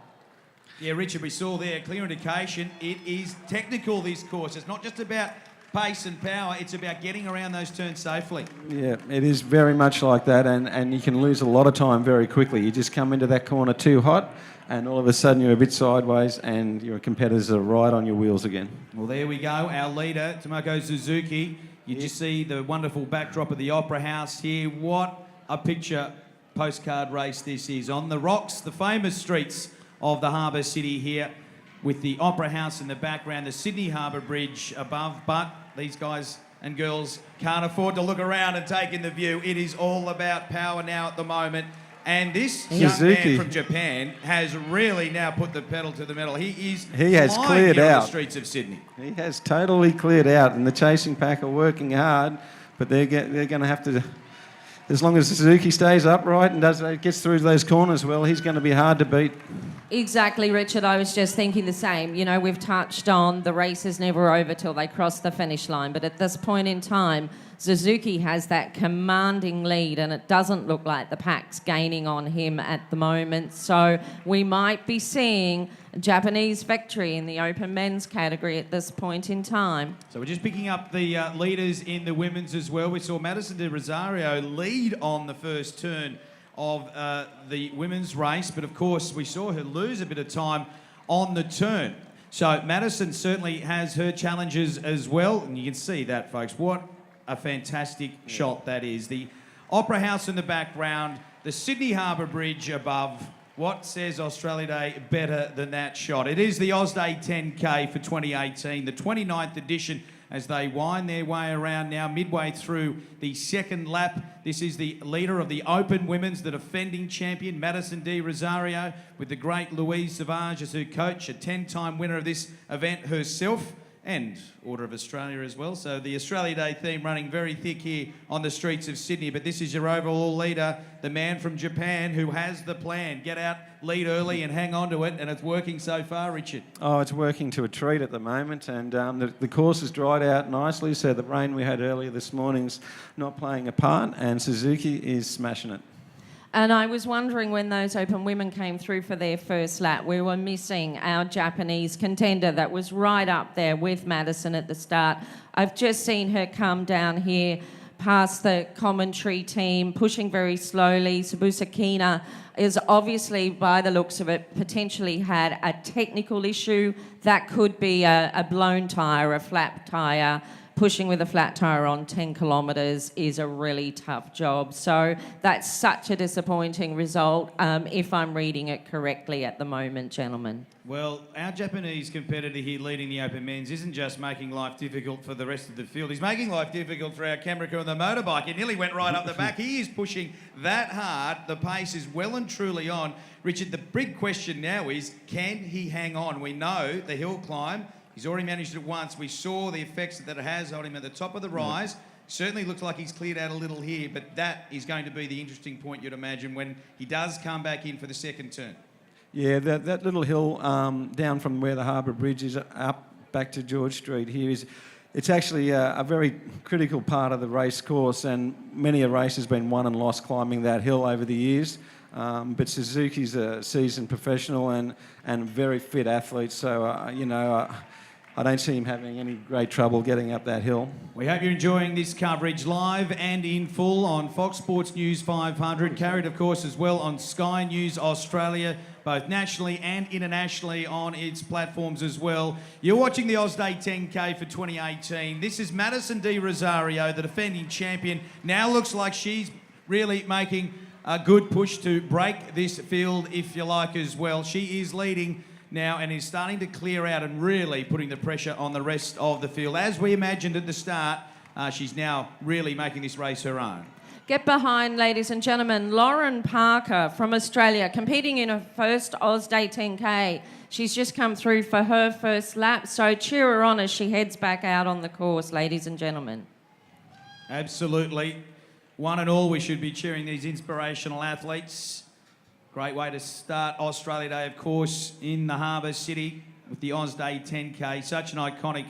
Yeah, Richard, we saw there a clear indication. It is technical, this course. It's not just about pace and power. It's about getting around those turns safely. Yeah, it is very much like that, and you can lose a lot of time very quickly. You just come into that corner too hot, and all of a sudden you're a bit sideways and your competitors are right on your wheels again. Well, there we go. Our leader, Tomoko Suzuki. You just see the wonderful backdrop of the Opera House here. What a picture postcard race this is. On the Rocks, the famous streets of the harbour city here, with the Opera House in the background, the Sydney Harbour Bridge above, but these guys and girls can't afford to look around and take in the view. It is all about power now at the moment. And this young man from Japan has really now put the pedal to the metal. He has cleared out on the streets of Sydney. He has totally cleared out, and the chasing pack are working hard, but they're going to have to. As long as Suzuki stays upright and gets through those corners well, he's going to be hard to beat. Exactly, Richard. I was just thinking the same. You know, we've touched on the race is never over till they cross the finish line. But at this point in time, Suzuki has that commanding lead, and it doesn't look like the pack's gaining on him at the moment. So we might be seeing a Japanese victory in the Open Men's category at this point in time. So we're just picking up the leaders in the women's as well. We saw Madison Di Rosario lead on the first turn of the women's race, but of course we saw her lose a bit of time on the turn. So Madison certainly has her challenges as well, and you can see that, folks. What a fantastic shot that is. The Opera House in the background, the Sydney Harbour Bridge above. What says Australia Day better than that shot? It is the Oz Day 10K for 2018, the 29th edition. as they wind their way around now, midway through the second lap. This is the leader of the Open Women's, the defending champion, Madison Di Rosario, with the great Louise Savage as her coach, a 10-time winner of this event herself, and Order of Australia as well. So the Australia Day theme running very thick here on the streets of Sydney. But this is your overall leader, the man from Japan who has the plan. Get out, lead early and hang on to it. And it's working so far, Richard. Oh, it's working to a treat at the moment. And the course has dried out nicely. So the rain we had earlier this morning's not playing a part. And Suzuki is smashing it. And I was wondering when those Open women came through for their first lap, we were missing our Japanese contender that was right up there with Madison at the start. I've just seen her come down here past the commentary team, pushing very slowly. Sabusakina is obviously, by the looks of it, potentially had a technical issue. That could be a blown tyre, a flat tyre. Pushing with a flat tyre on 10 kilometres is a really tough job. So that's such a disappointing result, if I'm reading it correctly at the moment, gentlemen. Well, our Japanese competitor here leading the Open Men's isn't just making life difficult for the rest of the field. He's making life difficult for our camera crew on the motorbike. He nearly went right up the back. He is pushing that hard. The pace is well and truly on. Richard, the big question now is, can he hang on? We know the hill climb. He's already managed it once. We saw the effects that it has on him at the top of the rise. Certainly looks like he's cleared out a little here, but that is going to be the interesting point, you'd imagine, when he does come back in for the second turn. Yeah, that little hill down from where the Harbour Bridge is up back to George Street here it's actually a very critical part of the race course, and many a race has been won and lost climbing that hill over the years. But Suzuki's a seasoned professional and a very fit athlete, so, I don't see him having any great trouble getting up that hill. We hope you're enjoying this coverage live and in full on Fox Sports News 500, carried, of course, as well on Sky News Australia, both nationally and internationally on its platforms as well. You're watching the Oz Day 10K for 2018. This is Madison Di Rosario, the defending champion. Now looks like she's really making a good push to break this field, if you like, as well. She is leading now and is starting to clear out and really putting the pressure on the rest of the field. As we imagined at the start, she's now really making this race her own. Get behind, ladies and gentlemen, Lauren Parker from Australia, competing in her first Oz Day 10K. She's just come through for her first lap, so cheer her on as she heads back out on the course, ladies and gentlemen. Absolutely. One and all, we should be cheering these inspirational athletes. Great way to start Australia Day, of course, in the Harbour City with the Oz Day 10K. Such an iconic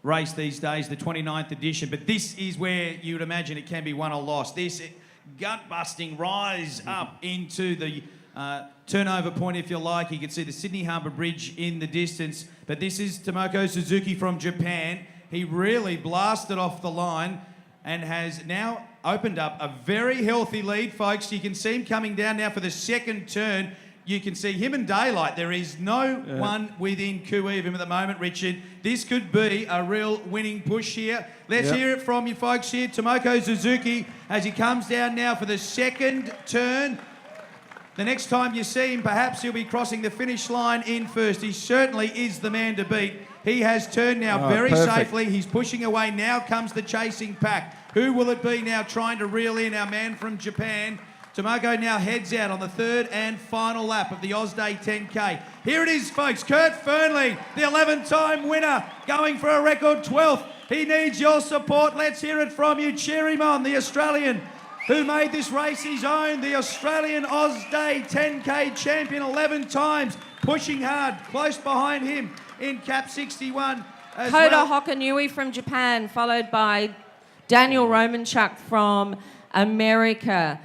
race these days, the 29th edition. But this is where you would imagine it can be won or lost. This gut-busting rise up into the turnover point, if you like. You can see the Sydney Harbour Bridge in the distance. But this is Tomoko Suzuki from Japan. He really blasted off the line and has now opened up a very healthy lead, folks. You can see him coming down now for the second turn. You can see him in daylight. There is no one within coup of him at the moment, Richard. This could be a real winning push here. Let's hear it from you folks here. Tomoko Suzuki, as he comes down now for the second turn. The next time you see him, perhaps he'll be crossing the finish line in first. He certainly is the man to beat. He has turned now very safely. He's pushing away. Now comes the chasing pack. Who will it be now trying to reel in our man from Japan? Tomoko now heads out on the third and final lap of the Oz Day 10K. Here it is, folks. Kurt Fernley, the 11-time winner, going for a record 12th. He needs your support. Let's hear it from you. Cheer him on, the Australian who made this race his own, the Australian Oz Day 10K champion 11 times, pushing hard, close behind him in cap 61 as Kota well. Hokanui from Japan, followed by Daniel Romanchuk from America.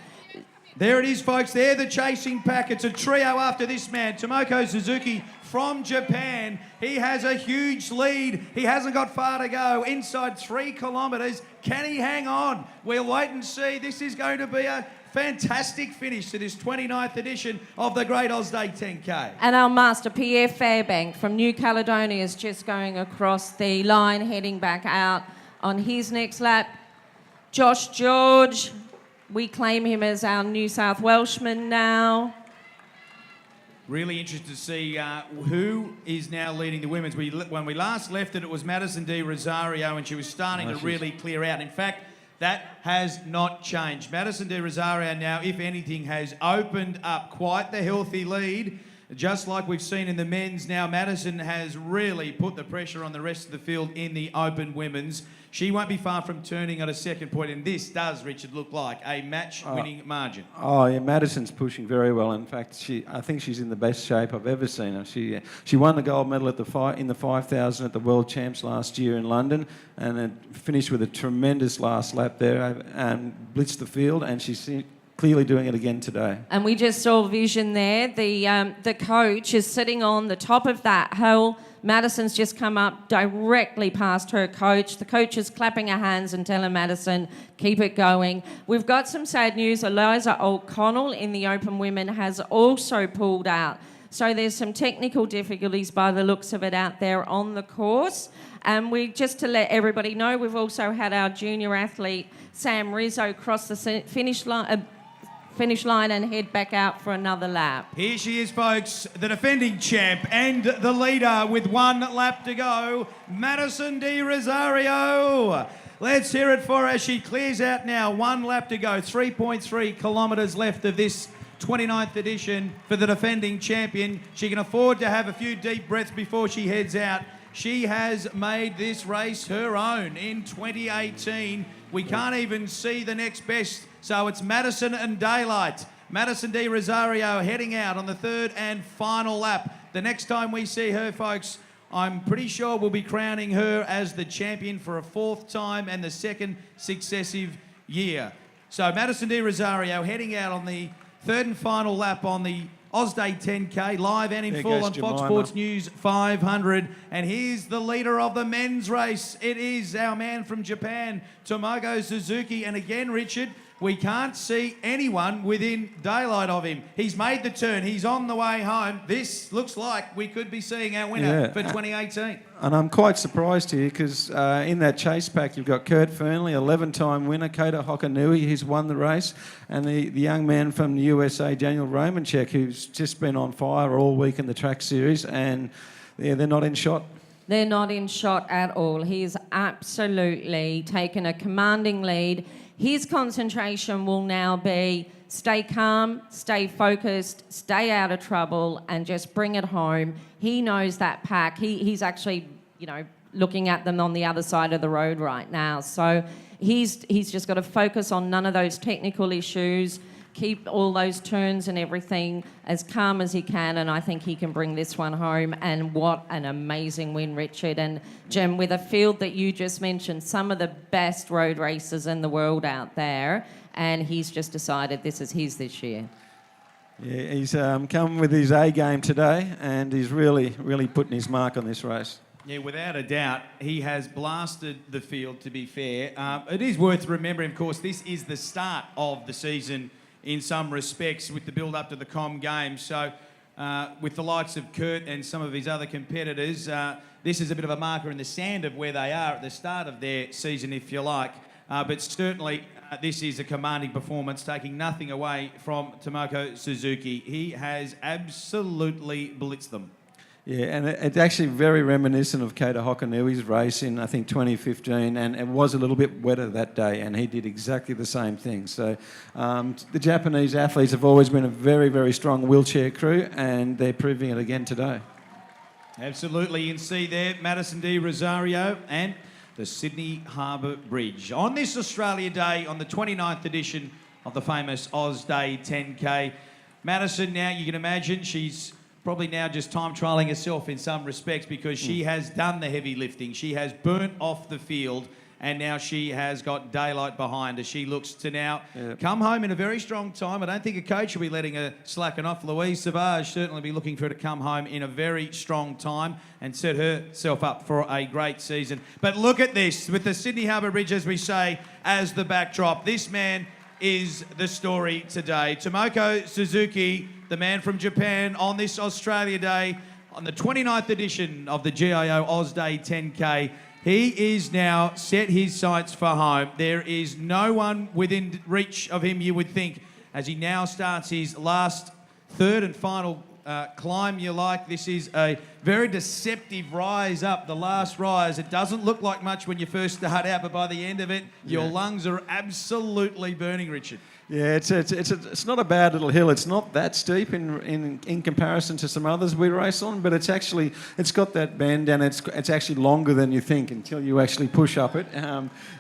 There it is, folks. They're the chasing pack. It's a trio after this man, Tomoko Suzuki from Japan. He has a huge lead. He hasn't got far to go. Inside 3 kilometres. Can he hang on? We'll wait and see. This is going to be a fantastic finish to this 29th edition of the Great Oz Day 10K. And our master, Pierre Fairbank from New Caledonia, is just going across the line, heading back out on his next lap. Josh George, we claim him as our New South Welshman now. Really interested to see who is now leading the women's. When we last left it was Madison Di Rosario, and she was starting to really clear out. In fact, that has not changed. Madison Di Rosario now, if anything, has opened up quite the healthy lead. Just like we've seen in the men's now, Madison has really put the pressure on the rest of the field in the open women's. She won't be far from turning at a second point, and this does, Richard, look like a match-winning margin. Oh, yeah, Madison's pushing very well. In fact, I think she's in the best shape I've ever seen her. She won the gold medal at in the 5,000 at the World Champs last year in London, and then finished with a tremendous last lap there and blitzed the field, and she's clearly doing it again today. And we just saw vision there. The coach is sitting on the top of that hill. Madison's just come up directly past her coach. The coach is clapping her hands and telling Madison, keep it going. We've got some sad news. Eliza O'Connell in the open women has also pulled out. So there's some technical difficulties by the looks of it out there on the course. And just to let everybody know, we've also had our junior athlete, Sam Rizzo, cross the finish line and head back out for another lap. Here she is, folks, the defending champ and the leader with 1 lap to go, Madison Di Rosario. Let's hear it for her. She clears out now, 1 lap to go, 3.3 kilometres left of this 29th edition for the defending champion. She can afford to have a few deep breaths before she heads out. She has made this race her own in 2018. We can't even see the next best, so it's Madison and daylight. Madison Di Rosario heading out on the 3rd and final lap. The next time we see her, folks, I'm pretty sure we'll be crowning her as the champion for a 4th time and the 2nd successive year. So Madison Di Rosario heading out on the 3rd and final lap on the Oz Day 10K, live and in full on Fox Sports News 500. And here's the leader of the men's race. It is our man from Japan, Tomogo Suzuki. And again, Richard, we can't see anyone within daylight of him. He's made the turn. He's on the way home. This looks like we could be seeing our winner for 2018. And I'm quite surprised here because in that chase pack you've got Kurt Fernley, 11-time winner, Kota Hokanui, who's won the race, and the young man from the USA, Daniel Romanchek, who's just been on fire all week in the track series, and they're not in shot. They're not in shot at all. He's absolutely taken a commanding lead. His concentration will now be stay calm, stay focused, stay out of trouble, and just bring it home. He knows that pack. He's actually, looking at them on the other side of the road right now. So he's just got to focus on none of those technical issues, keep all those turns and everything as calm as he can, and I think he can bring this one home. And what an amazing win, Richard. And Jem, with a field that you just mentioned, some of the best road racers in the world out there, and he's just decided this is his this year. Yeah, he's come with his A game today, and he's really putting his mark on this race. Yeah, without a doubt, he has blasted the field, to be fair. It is worth remembering, of course, this is the start of the season in some respects with the build-up to the Com Games. So with the likes of Kurt and some of his other competitors, this is a bit of a marker in the sand of where they are at the start of their season, if you like. But certainly this is a commanding performance, taking nothing away from Tomogo Suzuki. He has absolutely blitzed them. Yeah, and it's actually very reminiscent of Kota Hokanui's race in, I think, 2015, and it was a little bit wetter that day, and he did exactly the same thing. So the Japanese athletes have always been a very strong wheelchair crew, and they're proving it again today. Absolutely. You can see there Madison Di Rosario and the Sydney Harbour Bridge. On this Australia Day, on the 29th edition of the famous Oz Day 10K, Madison now, you can imagine, she's probably now just time trialling herself in some respects because she has done the heavy lifting. She has burnt off the field, and now she has got daylight behind her. She looks to now come home in a very strong time. I don't think a coach will be letting her slacken off. Louise Savage certainly be looking for her to come home in a very strong time and set herself up for a great season. But look at this, with the Sydney Harbour Bridge, as we say, as the backdrop. This man is the story today. Tomogo Suzuki, the man from Japan, on this Australia Day, on the 29th edition of the GIO Oz Day 10K. He is now set his sights for home. There is no one within reach of him, you would think, as he now starts his last 3rd and final climb you like. This is a very deceptive rise up, the last rise. It doesn't look like much when you first start out, but by the end of it, your lungs are absolutely burning, Richard. Yeah, it's not a bad little hill. It's not that steep in comparison to some others we race on, but it's got that bend, and it's actually longer than you think until you actually push up it.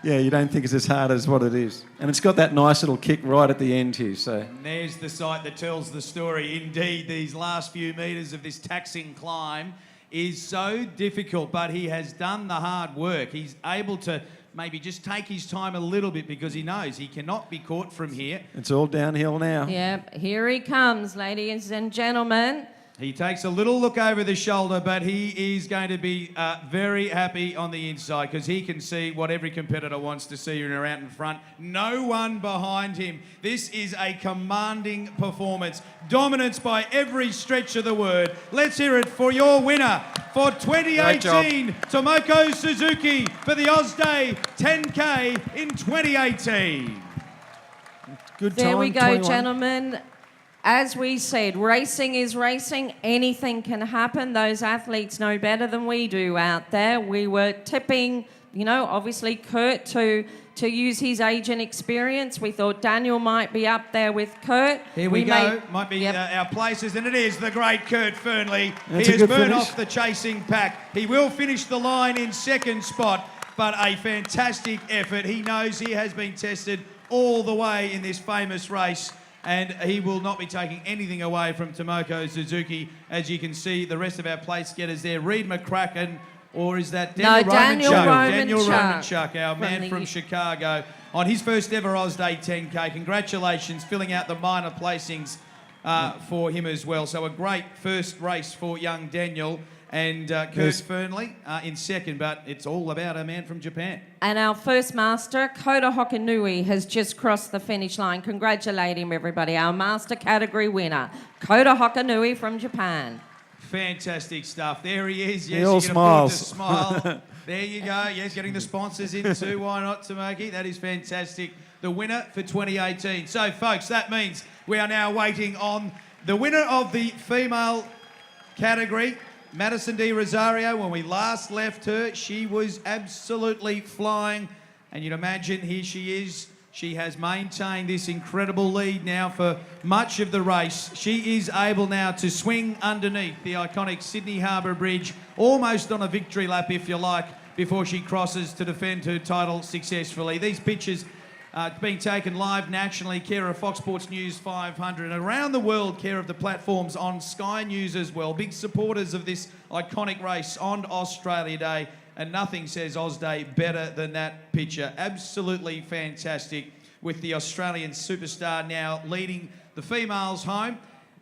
You don't think it's as hard as what it is, and it's got that nice little kick right at the end here. So and there's the sight that tells the story. Indeed, these last few metres of this taxing climb is so difficult, but he has done the hard work. He's able to maybe just take his time a little bit because he knows he cannot be caught from here. It's all downhill now. Yep, here he comes, ladies and gentlemen. He takes a little look over the shoulder, but he is going to be very happy on the inside because he can see what every competitor wants to see when they're out in front. No one behind him. This is a commanding performance. Dominance by every stretch of the word. Let's hear it for your winner for 2018, Tomoko Suzuki, for the Oz Day 10K in 2018. Good time. There we go, 21. gentlemen. As we said, racing is racing. Anything can happen. Those athletes know better than we do out there. We were tipping, obviously Kurt to use his age and experience. We thought Daniel might be up there with Kurt. Here we go. Might be our places, and it is the great Kurt Fernley. That's he has burned finish. off the chasing pack. He will finish the line in second spot, but a fantastic effort. He knows he has been tested all the way in this famous race, and he will not be taking anything away from Tomoko Suzuki. As you can see, the rest of our place getters there. Reed McCracken, or is that Daniel Romanchuk, our man from Chicago, on his first ever Oz Day 10K. Congratulations, filling out the minor placings for him as well. So a great first race for young Daniel. And Kurt Fernley in second, but it's all about a man from Japan. And our first master, Kota Hokanui, has just crossed the finish line. Congratulate him, everybody. Our master category winner, Kota Hokanui from Japan. Fantastic stuff. There he is. Yes, he all you can afford to smiles. smile. There you go. Yes, getting the sponsors in too. Why not, Tomoki? That is fantastic. The winner for 2018. So, folks, that means we are now waiting on the winner of the female category, Madison Di Rosario. When we last left her, she was absolutely flying. And you'd imagine here she is. She has maintained this incredible lead now for much of the race. She is able now to swing underneath the iconic Sydney Harbour Bridge, almost on a victory lap, if you like, before she crosses to defend her title successfully. These pictures being taken live nationally, care of Fox Sports News 500, and around the world, care of the platforms on Sky News as well. Big supporters of this iconic race on Australia Day, and nothing says Oz Day better than that picture. Absolutely fantastic, with the Australian superstar now leading the females home.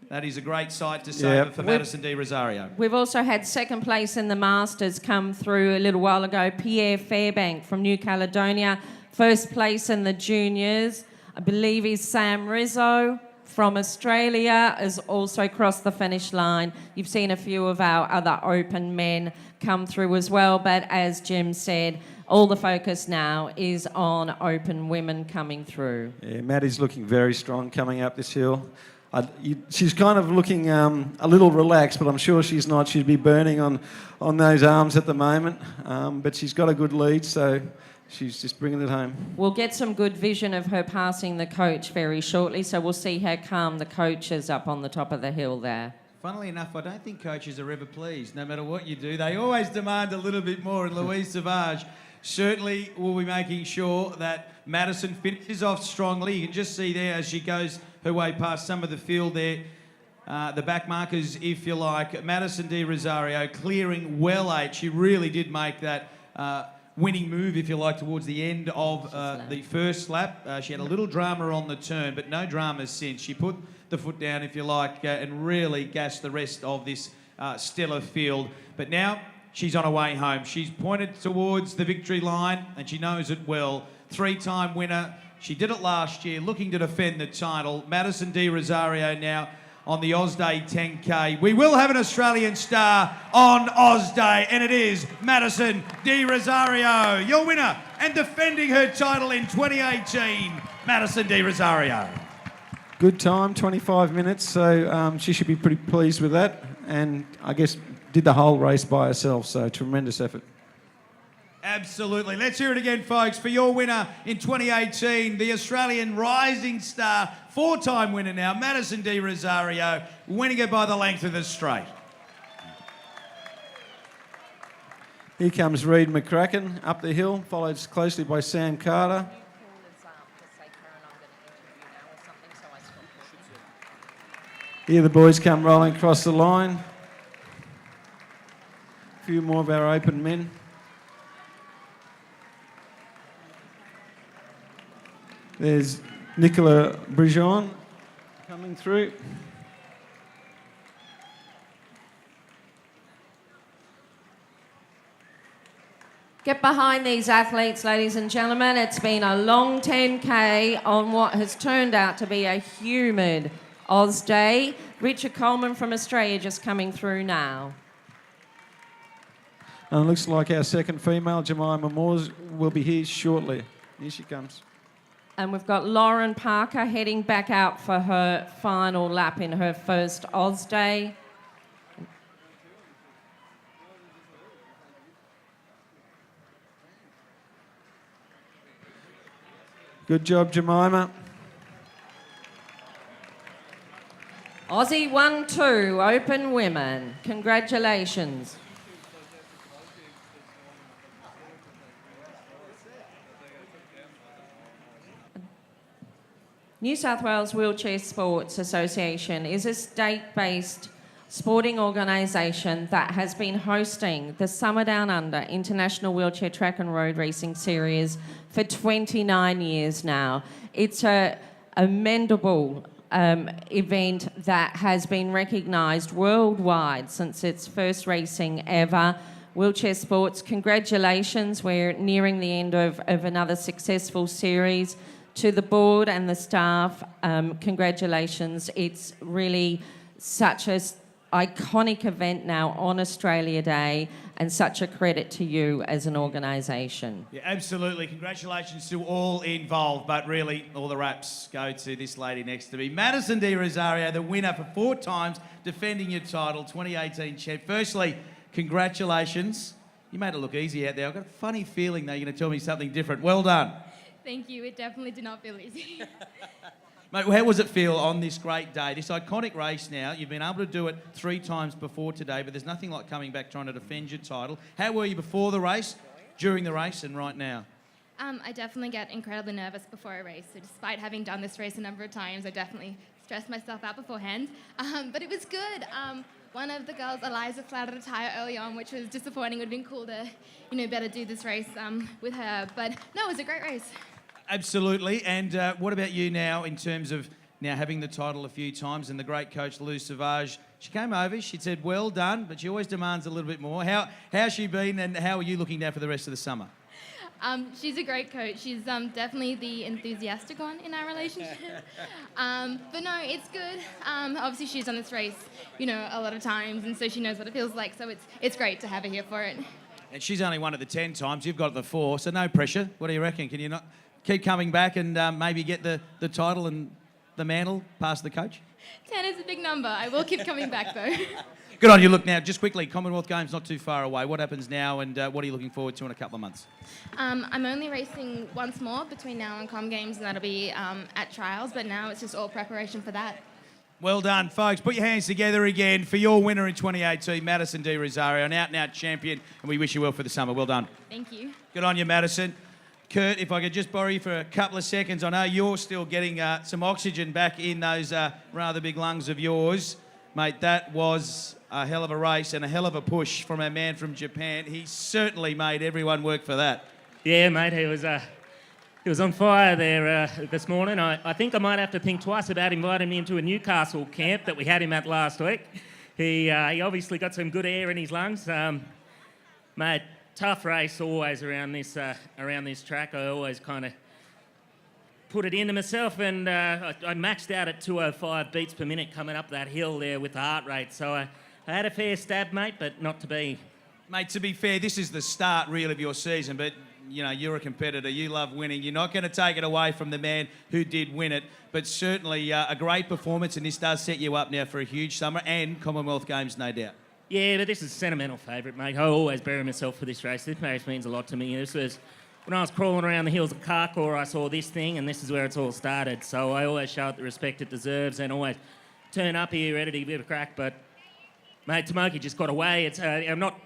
That is a great sight to savour for Madison Di Rosario. We've also had second place in the Masters come through a little while ago. Pierre Fairbank from New Caledonia. First place in the juniors, I believe, is Sam Rizzo from Australia, has also crossed the finish line. You've seen a few of our other open men come through as well, but as Jim said, all the focus now is on open women coming through. Yeah, Maddie's looking very strong coming up this hill. She's kind of looking a little relaxed, but I'm sure she's not. She'd be burning on those arms at the moment, but she's got a good lead, so she's just bringing it home. We'll get some good vision of her passing the coach very shortly, so we'll see how calm the coach is up on the top of the hill there. Funnily enough, I don't think coaches are ever pleased. No matter what you do, they always demand a little bit more, and Louise Savage certainly will be making sure that Madison finishes off strongly. You can just see there as she goes her way past some of the field there, the back markers, if you like. Madison Di Rosario clearing well eight. She really did make that winning move, if you like, towards the end of the first lap. She had a little drama on the turn, but no dramas since. She put the foot down, if you like, and really gassed the rest of this stellar field. But now she's on her way home. She's pointed towards the victory line, and she knows it well. Three-time winner. She did it last year, looking to defend the title. Madison Di Rosario now on the Oz Day 10K. We will have an Australian star on Oz Day, and it is Madison Di Rosario, your winner and defending her title in 2018, Madison Di Rosario. Good time, 25 minutes, so she should be pretty pleased with that. And I guess did the whole race by herself, so tremendous effort. Absolutely. Let's hear it again, folks, for your winner in 2018, the Australian rising star, 4-time winner now, Madison Di Rosario, winning it by the length of the straight. Here comes Reid McCracken up the hill, followed closely by Sam Carter. Here the boys come rolling across the line. A few more of our open men. There's Nicola Brijon coming through. Get behind these athletes, ladies and gentlemen. It's been a long 10K on what has turned out to be a humid Oz day. Richard Coleman from Australia just coming through now. And it looks like our second female, Jemima Moores, will be here shortly. Here she comes. And we've got Lauren Parker heading back out for her final lap in her first Oz day. Good job, Jemima. Aussie 1-2, open women. Congratulations. New South Wales Wheelchair Sports Association is a state-based sporting organisation that has been hosting the Summer Down Under International Wheelchair Track and Road Racing Series for 29 years now. It's a mendable event that has been recognised worldwide since its first racing ever. Wheelchair Sports, congratulations. We're nearing the end of another successful series. To the board and the staff, congratulations. It's really such an iconic event now on Australia Day and such a credit to you as an organisation. Yeah, absolutely. Congratulations to all involved, but really all the raps go to this lady next to me. Madison Di Rosario, the winner for 4 times, defending your title, 2018 champ. Firstly, congratulations. You made it look easy out there. I've got a funny feeling though you're going to tell me something different. Well done. Thank you. It definitely did not feel easy. Mate, how was it feel on this great day? This iconic race now, you've been able to do it 3 times before today, but there's nothing like coming back trying to defend your title. How were you before the race, during the race, and right now? I definitely get incredibly nervous before a race. So despite having done this race a number of times, I definitely stressed myself out beforehand. But it was good. One of the girls, Eliza, flatted a tyre early on, which was disappointing. It would have been cool to, better do this race with her. But no, it was a great race. Absolutely. And what about you now in terms of now having the title a few times and the great coach Lou Savage? She came over, she said, well done, but she always demands a little bit more. How's she been and how are you looking now for the rest of the summer? She's a great coach. She's definitely the enthusiastic one in our relationship. But no, it's good. Obviously, she's done this race, a lot of times, and so she knows what it feels like. So it's great to have her here for it. And she's only won it the 10 times. You've got it the 4, so no pressure. What do you reckon? Can you not keep coming back and maybe get the title and the mantle past the coach? 10 is a big number. I will keep coming back, though. Good on you. Look, now, just quickly, Commonwealth Games not too far away. What happens now and what are you looking forward to in a couple of months? I'm only racing once more between now and Com Games, and that'll be at trials, but now it's just all preparation for that. Well done, folks. Put your hands together again for your winner in 2018, Madison Di Rosario, an out-and-out champion, and we wish you well for the summer. Well done. Thank you. Good on you, Madison. Kurt, if I could just borrow you for a couple of seconds. I know you're still getting some oxygen back in those rather big lungs of yours. Mate, that was a hell of a race and a hell of a push from our man from Japan. He certainly made everyone work for that. Yeah, mate, he was on fire there this morning. I think I might have to think twice about inviting him into a Newcastle camp that we had him at last week. He obviously got some good air in his lungs. Mate, tough race always around this track. I always kind of put it into myself, and I maxed out at 205 beats per minute coming up that hill there with the heart rate. So I had a fair stab, mate, but not to be. Mate, to be fair, this is the start, really, of your season, but you're a competitor. You love winning. You're not going to take it away from the man who did win it. But certainly a great performance, and this does set you up now for a huge summer and Commonwealth Games, no doubt. Yeah, but this is a sentimental favourite, mate. I always bury myself for this race. This race means a lot to me. This was when I was crawling around the hills of Karkor, I saw this thing, and this is where it's all started. So I always show it the respect it deserves, and always turn up here ready to give it a crack. But mate, Tomoki just got away. I'm not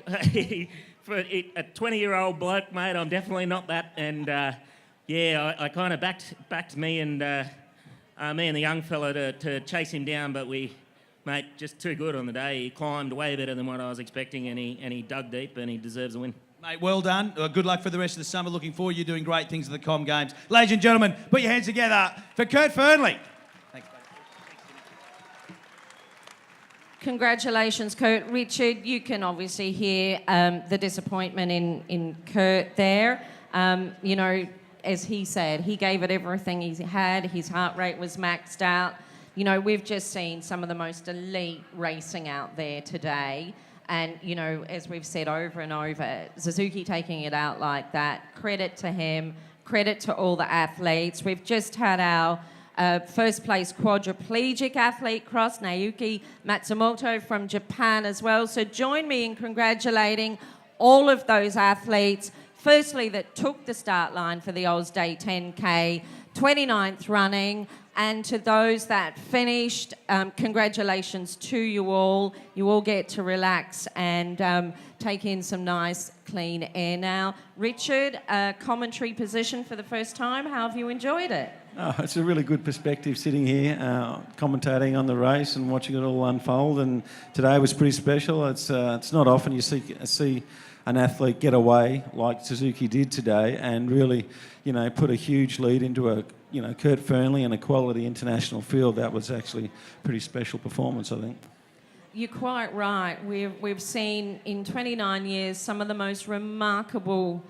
for a 20-year-old bloke, mate. I'm definitely not that. And I kind of backed me and the young fella to chase him down, but mate, just too good on the day. He climbed way better than what I was expecting, and he dug deep, and he deserves a win. Mate, well done. Good luck for the rest of the summer. Looking forward. You're doing great things at the Com Games. Ladies and gentlemen, put your hands together for Kurt Fernley. Thanks, buddy. Congratulations, Kurt. Richard, you can obviously hear the disappointment in Kurt there. As he said, he gave it everything he had. His heart rate was maxed out. We've just seen some of the most elite racing out there today. And, as we've said over and over, Suzuki taking it out like that, credit to him, credit to all the athletes. We've just had our first place quadriplegic athlete cross, Naoki Matsumoto from Japan as well. So join me in congratulating all of those athletes, firstly that took the start line for the Oz Day 10K, 29th running, and to those that finished, congratulations to you all. You all get to relax and take in some nice, clean air now. Richard, commentary position for the first time. How have you enjoyed it? Oh, it's a really good perspective sitting here, commentating on the race and watching it all unfold. And today was pretty special. It's not often you see an athlete get away like Suzuki did today and really, put a huge lead into a Kurt Fernley and a quality international field. That was actually a pretty special performance, I think. You're quite right. We've seen in 29 years some of the most remarkable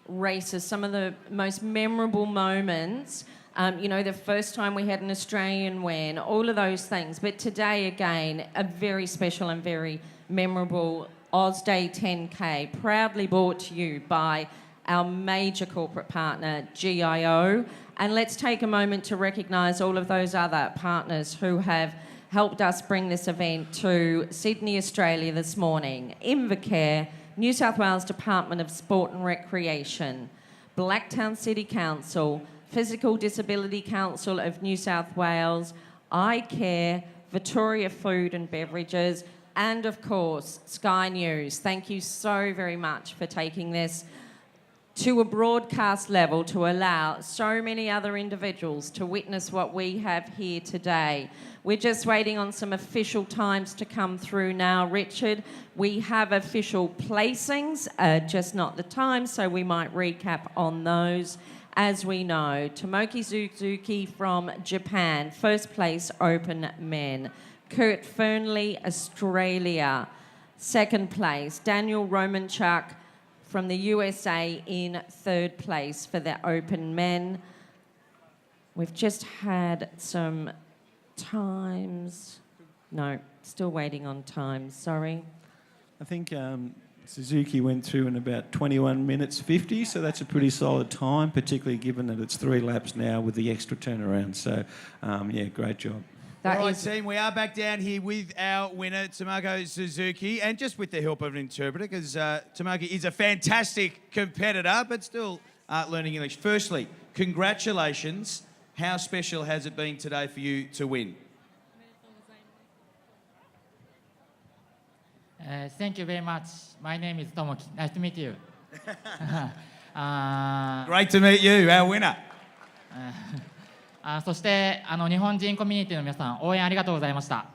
races, some of the most memorable moments. The first time we had an Australian win, all of those things. But today, again, a very special and very memorable Oz Day 10K, proudly brought to you by our major corporate partner, GIO. And let's take a moment to recognise all of those other partners who have helped us bring this event to Sydney, Australia this morning. Invacare, New South Wales Department of Sport and Recreation, Blacktown City Council, Physical Disability Council of New South Wales, iCare, Victoria Food and Beverages, and of course, Sky News. Thank you so very much for taking this to a broadcast level to allow so many other individuals to witness what we have here today. We're just waiting on some official times to come through now, Richard. We have official placings, just not the times, so we might recap on those. As we know, Tomoki Suzuki from Japan, first place open men. Kurt Fernley, Australia, second place. Daniel Romanchuk from the USA in third place for the open men. We've just had some times. No, still waiting on times, sorry. I think Suzuki went through in about 21 minutes 50, so that's a pretty solid time, particularly given that it's 3 laps now with the extra turnaround. So, great job. All right, team, we are back down here with our winner, Tomoki Suzuki, and just with the help of an interpreter, because Tomoki is a fantastic competitor, but still learning English. Firstly, congratulations. How special has it been today for you to win? Thank you very much. My name is Tomoki. Nice to meet you. Great to meet you, our winner. そして日本人コミュニティの皆さん、応援ありがとうございました。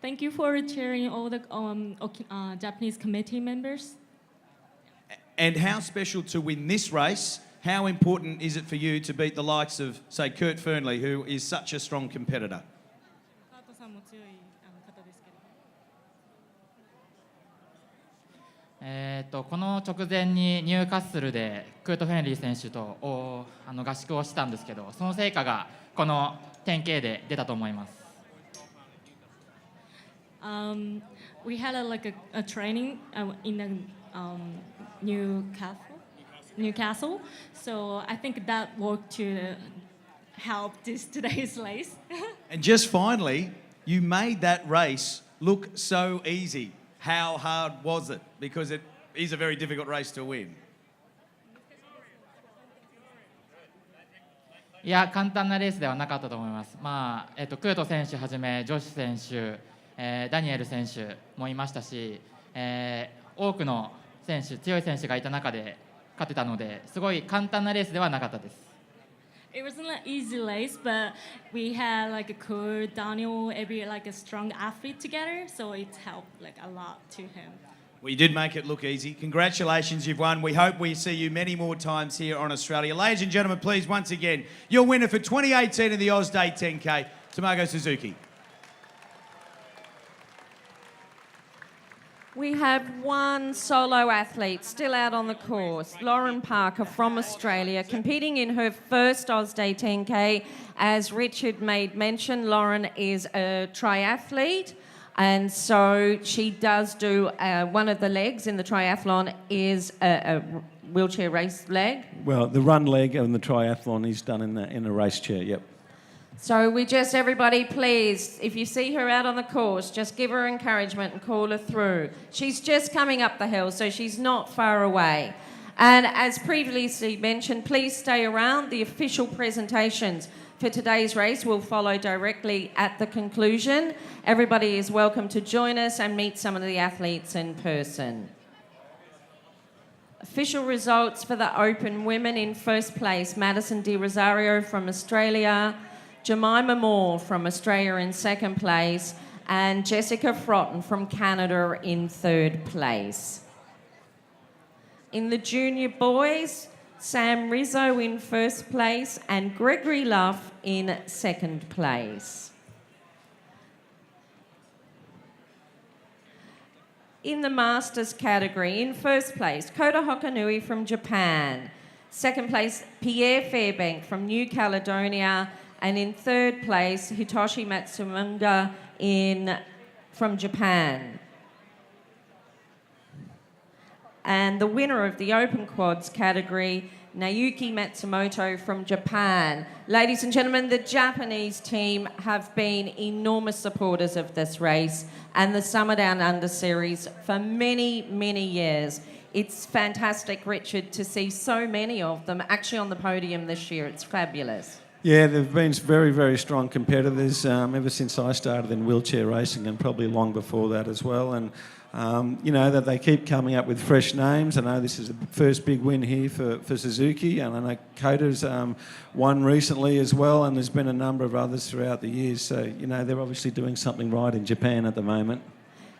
Thank you for cheering all the Japanese committee members. And how special to win this race? How important is it for you to beat the likes of, say, Kurt Fernley, who is such a strong competitor? この直前にニューカッスルでクート・フェンリー選手と合宿をしたんですけど、その成果がこの 10K で出たと思います。We had a training in the Newcastle. Newcastle. So I think that worked to help today's race. And just finally, you made that race look so easy. How hard was it? Because it is a very difficult race to win. いや、簡単なレースではなかったと思います。クート選手はじめ、ジョシュ選手、ダニエル選手もいましたし、多くの選手、強い選手がいた中で勝てたので、すごい簡単なレースではなかったです。It wasn't an easy race, but we had like a Kurt, Daniel, every like a strong athlete together, so it helped like a lot to him. Well, you did make it look easy. Congratulations, you've won. We hope we see you many more times here on Australia. Ladies and gentlemen, please, once again, your winner for 2018 of the Oz Day 10K, Tamago Suzuki. We have one solo athlete still out on the course, Lauren Parker from Australia, competing in her first Oz Day 10K. As Richard made mention, Lauren is a triathlete, and so she does do one of the legs in the triathlon is a wheelchair race leg. Well, the run leg and the triathlon is done in a race chair, yep. So we just, everybody, please, if you see her out on the course, just give her encouragement and call her through. She's just coming up the hill, so she's not far away. And as previously mentioned, please stay around. The official presentations for today's race will follow directly at the conclusion. Everybody is welcome to join us and meet some of the athletes in person. Official results for the Open women: in first place, Madison Di Rosario from Australia, Jemima Moore from Australia in second place, and Jessica Frotton from Canada in third place. In the junior boys, Sam Rizzo in first place and Gregory Luff in second place. In the Masters category, in first place, Kota Hokanui from Japan. Second place, Pierre Fairbank from New Caledonia. And in third place, Hitoshi Matsumunga from Japan. And the winner of the Open Quads category, Naoki Matsumoto from Japan. Ladies and gentlemen, the Japanese team have been enormous supporters of this race and the Summer Down Under Series for many, many years. It's fantastic, Richard, to see so many of them actually on the podium this year. It's fabulous. Yeah, they've been very, very strong competitors ever since I started in wheelchair racing, and probably long before that as well. And you know, that they keep coming up with fresh names. I know this is the first big win here for Suzuki, and I know Kota's won recently as well, and there's been a number of others throughout the years. So, you know, they're obviously doing something right in Japan at the moment.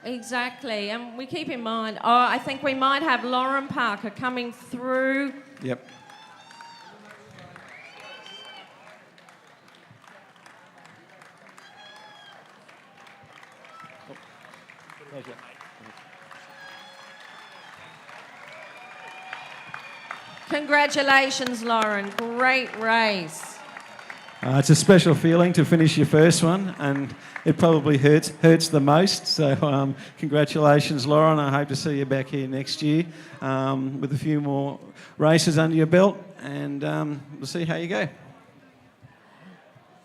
Exactly, and we keep in mind, I think we might have Lauren Parker coming through. Yep. Congratulations, Lauren. Great race. It's a special feeling to finish your first one, and it probably hurts the most. So congratulations, Lauren. I hope to see you back here next year with a few more races under your belt, and we'll see how you go.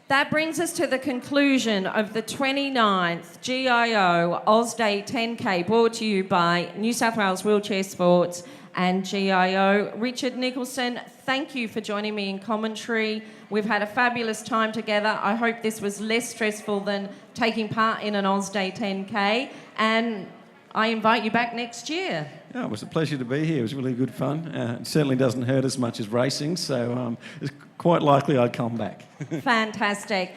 That brings us to the conclusion of the 29th GIO Oz Day 10K, brought to you by New South Wales Wheelchair Sports and GIO. Richard Nicholson, thank you for joining me in commentary. We've had a fabulous time together. I hope this was less stressful than taking part in an Oz Day 10K, and I invite you back next year. Yeah, it was a pleasure to be here. It was really good fun. It certainly doesn't hurt as much as racing, so it's quite likely I'd come back. Fantastic.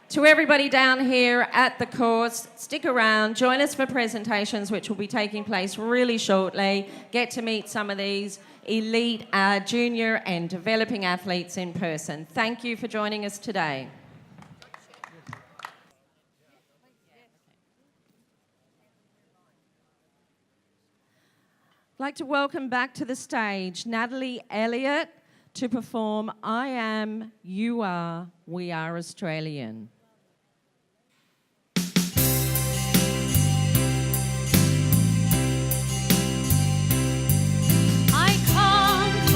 To everybody down here at the course, stick around, join us for presentations which will be taking place really shortly. Get to meet some of these elite junior and developing athletes in person. Thank you for joining us today. I'd like to welcome back to the stage Natalie Elliott to perform I Am, You Are, We Are Australian. I come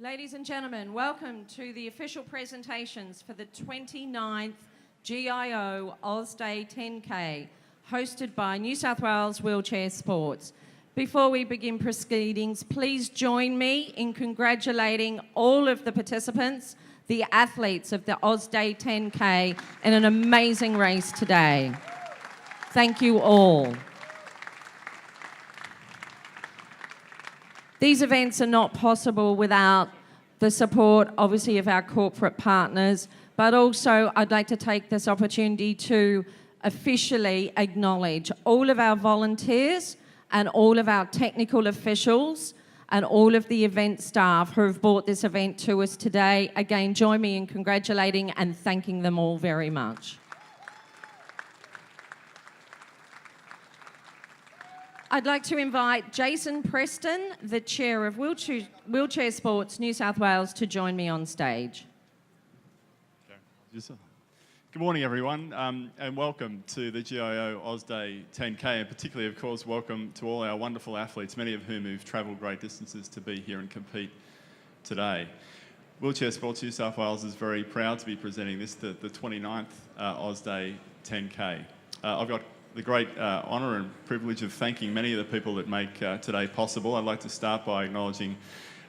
Ladies and gentlemen, welcome to the official presentations for the 29th GIO Oz Day 10K, hosted by New South Wales Wheelchair Sports. Before we begin proceedings, please join me in congratulating all of the participants, the athletes of the Oz Day 10K, in an amazing race today. Thank you all. These events are not possible without the support, obviously, of our corporate partners, but also I'd like to take this opportunity to officially acknowledge all of our volunteers and all of our technical officials and all of the event staff who have brought this event to us today. Again, join me in congratulating and thanking them all very much. I'd like to invite Jason Preston, the Chair of Wheelchair Sports New South Wales, to join me on stage. Good morning, everyone, and welcome to the GIO Oz Day 10K, and particularly, of course, welcome to all our wonderful athletes, many of whom have travelled great distances to be here and compete today. Wheelchair Sports New South Wales is very proud to be presenting this, the 29th Oz Day 10K. I've got the great honour and privilege of thanking many of the people that make today possible. I'd like to start by acknowledging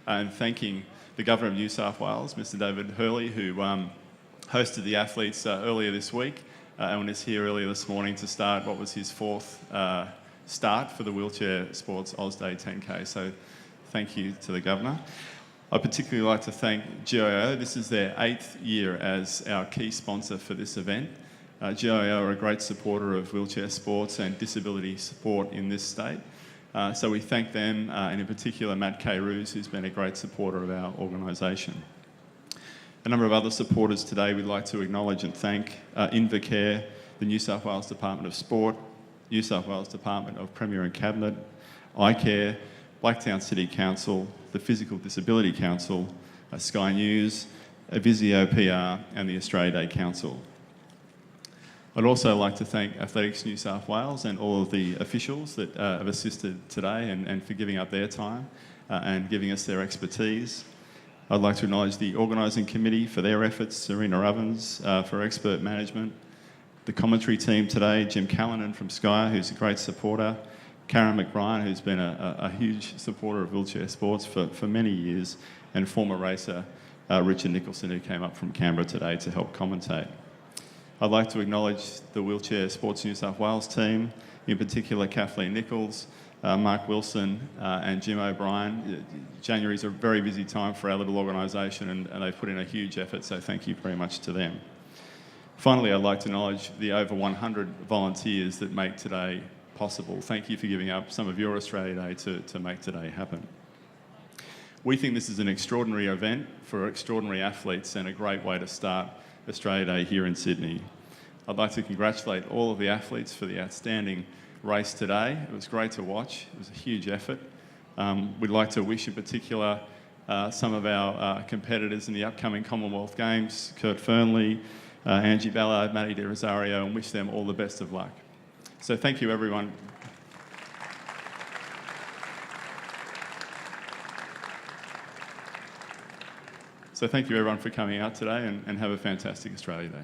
and thanking the Governor of New South Wales, Mr David Hurley, who hosted the athletes earlier this week and was here earlier this morning to start what was his fourth start for the Wheelchair Sports Oz Day 10K. So thank you to the Governor. I'd particularly like to thank GIO. This is their 8th year as our key sponsor for this event. GIO are a great supporter of wheelchair sports and disability support in this state. So we thank them, and in particular Matt K. Roos, who's been a great supporter of our organisation. A number of other supporters today we'd like to acknowledge and thank Invacare, the New South Wales Department of Sport, New South Wales Department of Premier and Cabinet, iCare, Blacktown City Council, the Physical Disability Council, Sky News, Visio PR and the Australia Day Council. I'd also like to thank Athletics New South Wales and all of the officials that have assisted today and for giving up their time and giving us their expertise. I'd like to acknowledge the organising committee for their efforts, Serena Ovens for expert management, the commentary team today, Jim Callanan from Sky, who's a great supporter, Karen McBrien, who's been a huge supporter of wheelchair sports for many years, and former racer Richard Nicholson, who came up from Canberra today to help commentate. I'd like to acknowledge the Wheelchair Sports New South Wales team, in particular Kathleen Nichols, Mark Wilson and Jim O'Brien. January is a very busy time for our little organisation and they've put in a huge effort, so thank you very much to them. Finally, I'd like to acknowledge the over 100 volunteers that make today possible. Thank you for giving up some of your Australia Day to make today happen. We think this is an extraordinary event for extraordinary athletes and a great way to start Australia Day here in Sydney. I'd like to congratulate all of the athletes for the outstanding race today. It was great to watch. It was a huge effort. We'd like to wish in particular some of our competitors in the upcoming Commonwealth Games, Kurt Fernley, Angie Ballard, Matty De Rosario, and wish them all the best of luck. So thank you, everyone. So thank you everyone for coming out today and have a fantastic Australia Day.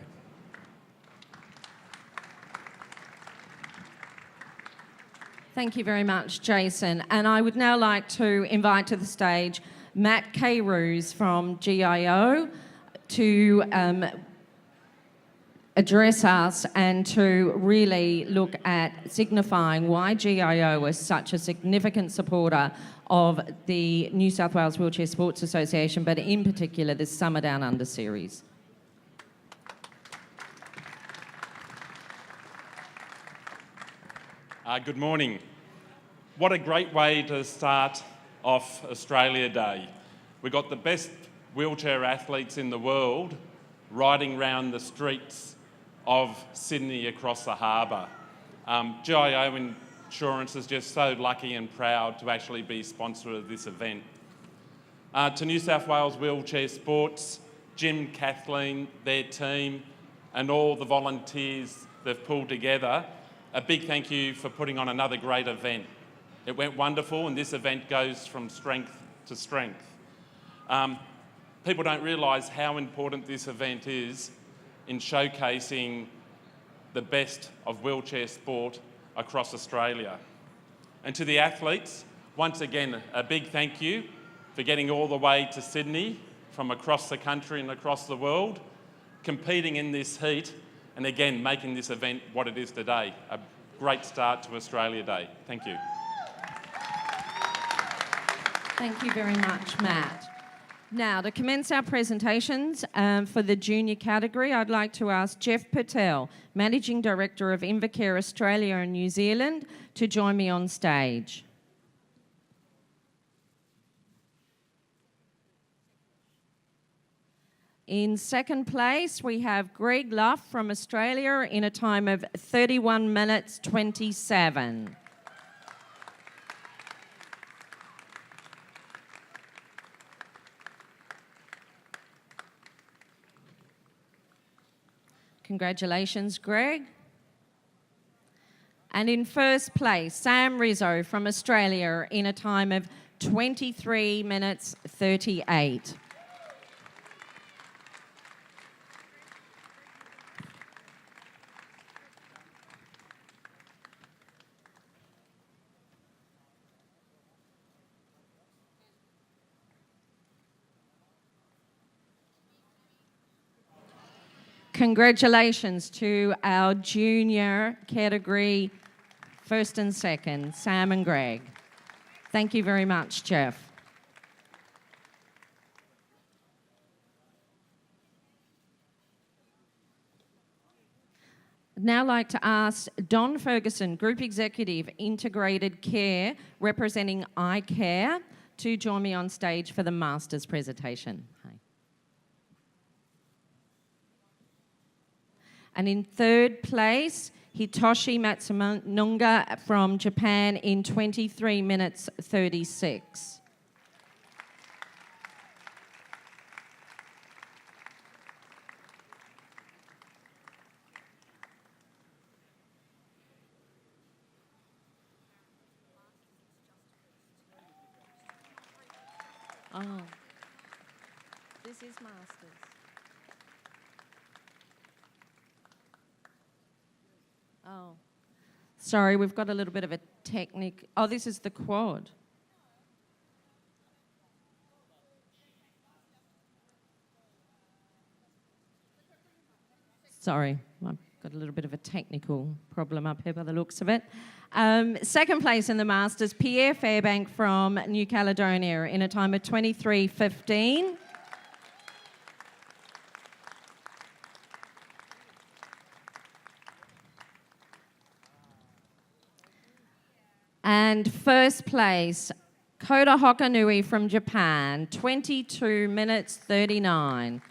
Thank you very much, Jason. And I would now like to invite to the stage Matt K. Roos from GIO to address us and to really look at signifying why GIO is such a significant supporter of the New South Wales Wheelchair Sports Association, but in particular the Summer Down Under series. Good morning. What a great way to start off Australia Day. We've got the best wheelchair athletes in the world riding around the streets of Sydney across the harbour. GIO Insurance is just so lucky and proud to actually be sponsor of this event. To New South Wales Wheelchair Sports, Jim, Kathleen, their team, and all the volunteers they've pulled together, a big thank you for putting on another great event. It went wonderful, and this event goes from strength to strength. People don't realise how important this event is in showcasing the best of wheelchair sport across Australia. And to the athletes, once again, a big thank you for getting all the way to Sydney from across the country and across the world, competing in this heat, and again, making this event what it is today. A great start to Australia Day. Thank you. Thank you very much, Matt. Now, to commence our presentations for the junior category, I'd like to ask Jeff Patel, Managing Director of Invacare Australia and New Zealand, to join me on stage. In second place, we have Greg Luff from Australia in a time of 31 minutes 27. Congratulations, Greg. And in first place, Sam Rizzo from Australia in a time of 23 minutes 38. Congratulations to our junior category first and second, Sam and Greg. Thank you very much, Jeff. I'd now like to ask Don Ferguson, Group Executive, Integrated Care, representing iCare, to join me on stage for the Masters presentation. Hi. And in third place, Hitoshi Matsumunga from Japan in 23 minutes 36. Oh, this is Masters. Oh, sorry, we've got a little bit of a technique. Oh, this is the quad. Sorry, I've got a little bit of a technical problem up here by the looks of it. Second place in the Masters, Pierre Fairbank from New Caledonia in a time of 23:15. And first place, Kota Hokanui from Japan, 22 minutes 39.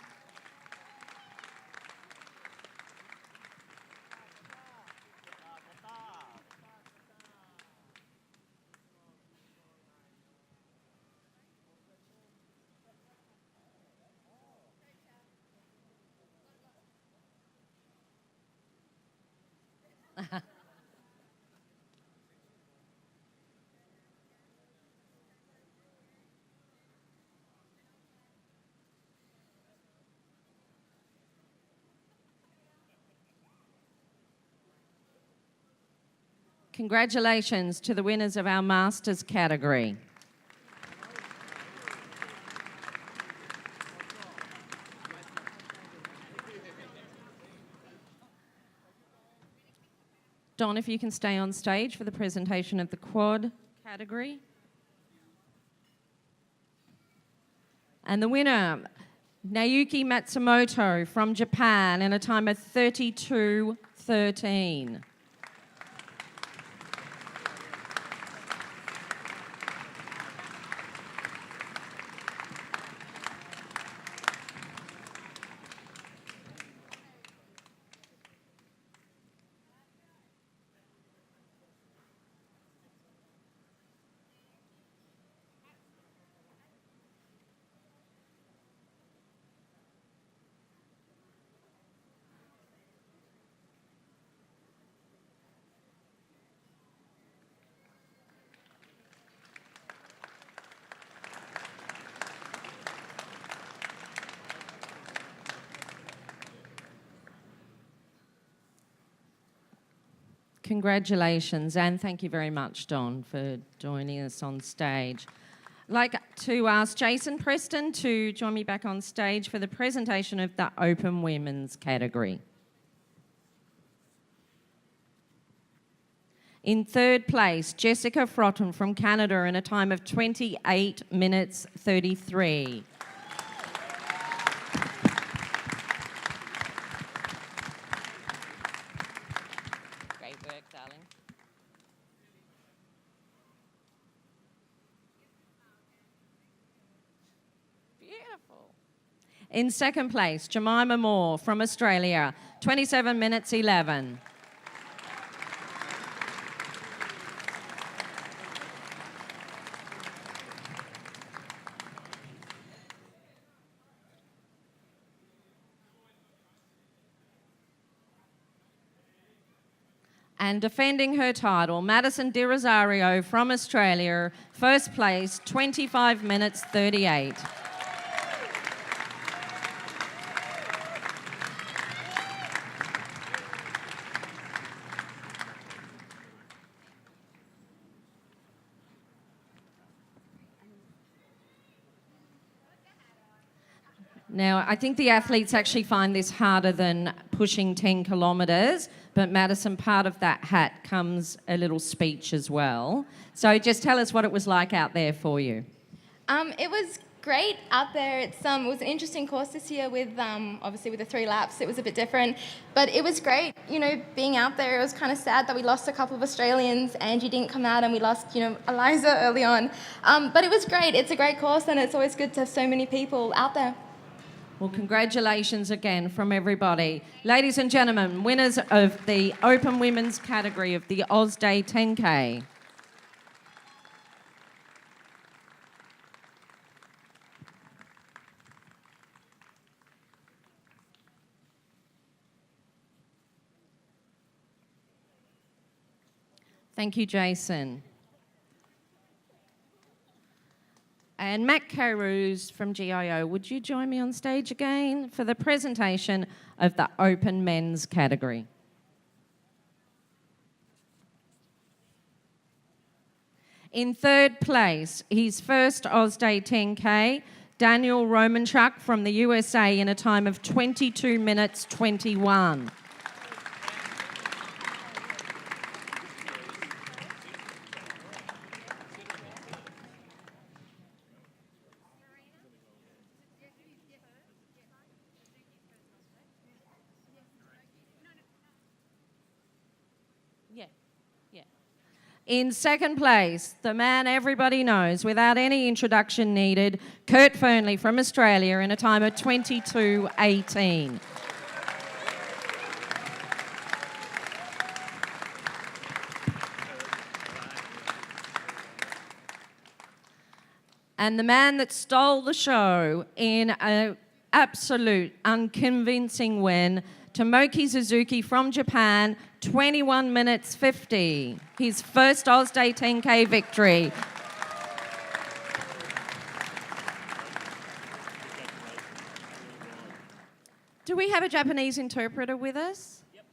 Congratulations to the winners of our Masters category. Don, if you can stay on stage for the presentation of the quad category. And the winner, Naoki Matsumoto from Japan in a time of 32:13. Congratulations, and thank you very much, Don, for joining us on stage. I'd like to ask Jason Preston to join me back on stage for the presentation of the Open Women's category. In third place, Jessica Frotton from Canada in a time of 28 minutes 33. Great work, darling. Beautiful. In second place, Jemima Moore from Australia, 27 minutes 11. And defending her title, Madison Di Rosario from Australia, first place, 25 minutes 38. Now, I think the athletes actually find this harder than pushing 10 kilometres, but Madison, part of that hat comes a little speech as well. So just tell us what it was like out there for you. It was great out there. It was an interesting course this year with, obviously with the 3 laps, it was a bit different, but it was great, being out there. It was kind of sad that we lost a couple of Australians. Angie didn't come out and we lost, Eliza early on. But it was great. It's a great course and it's always good to have so many people out there. Well, congratulations again from everybody. Ladies and gentlemen, winners of the Open Women's category of the Oz Day 10K. Thank you, Jason. And Matt Carews from GIO, would you join me on stage again for the presentation of the Open Men's category? In third place, his first Oz Day 10K, Daniel Romanchuk from the USA in a time of 22 minutes 21. In second place, the man everybody knows, without any introduction needed, Kurt Fernley from Australia in a time of 22:18. And the man that stole the show in an absolute unconvincing win, Tomoki Suzuki from Japan, 21 minutes 50. His first Oz Day 10K victory. Do we have a Japanese interpreter with us? Yep.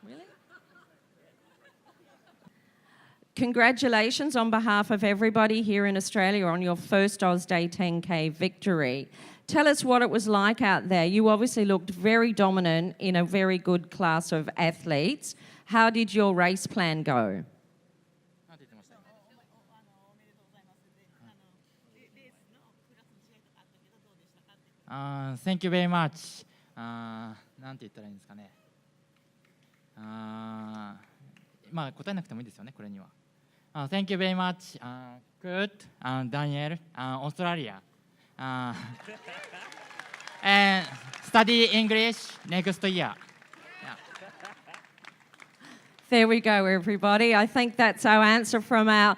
Really? Congratulations on behalf of everybody here in Australia on your first Oz Day 10K victory. Tell us what it was like out there. You obviously looked very dominant in a very good class of athletes. How did your race plan go? Thank you very much. なんて言ったらいいんですかね。まあ答えなくてもいいですよね、これには。Thank you very much, Kurt, Daniel, Australia. And study English next year. Yeah. There we go, everybody. I think that's our answer from our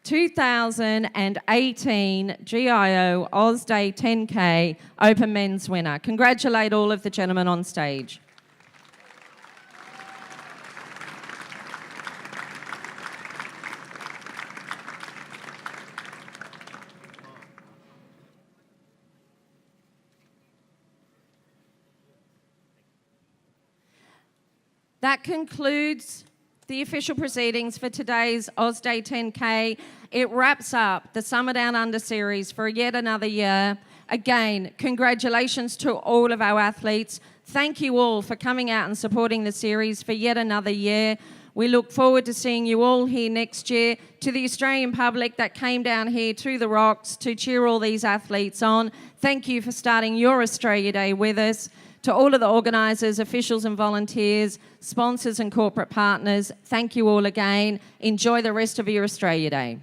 2018 GIO Oz Day 10K Open Men's winner. Congratulate all of the gentlemen on stage. That concludes the official proceedings for today's Oz Day 10K. It wraps up the Summer Down Under series for yet another year. Again, congratulations to all of our athletes. Thank you all for coming out and supporting the series for yet another year. We look forward to seeing you all here next year. To the Australian public that came down here to the Rocks to cheer all these athletes on, thank you for starting your Australia Day with us. To all of the organisers, officials and volunteers, sponsors and corporate partners, thank you all again. Enjoy the rest of your Australia Day.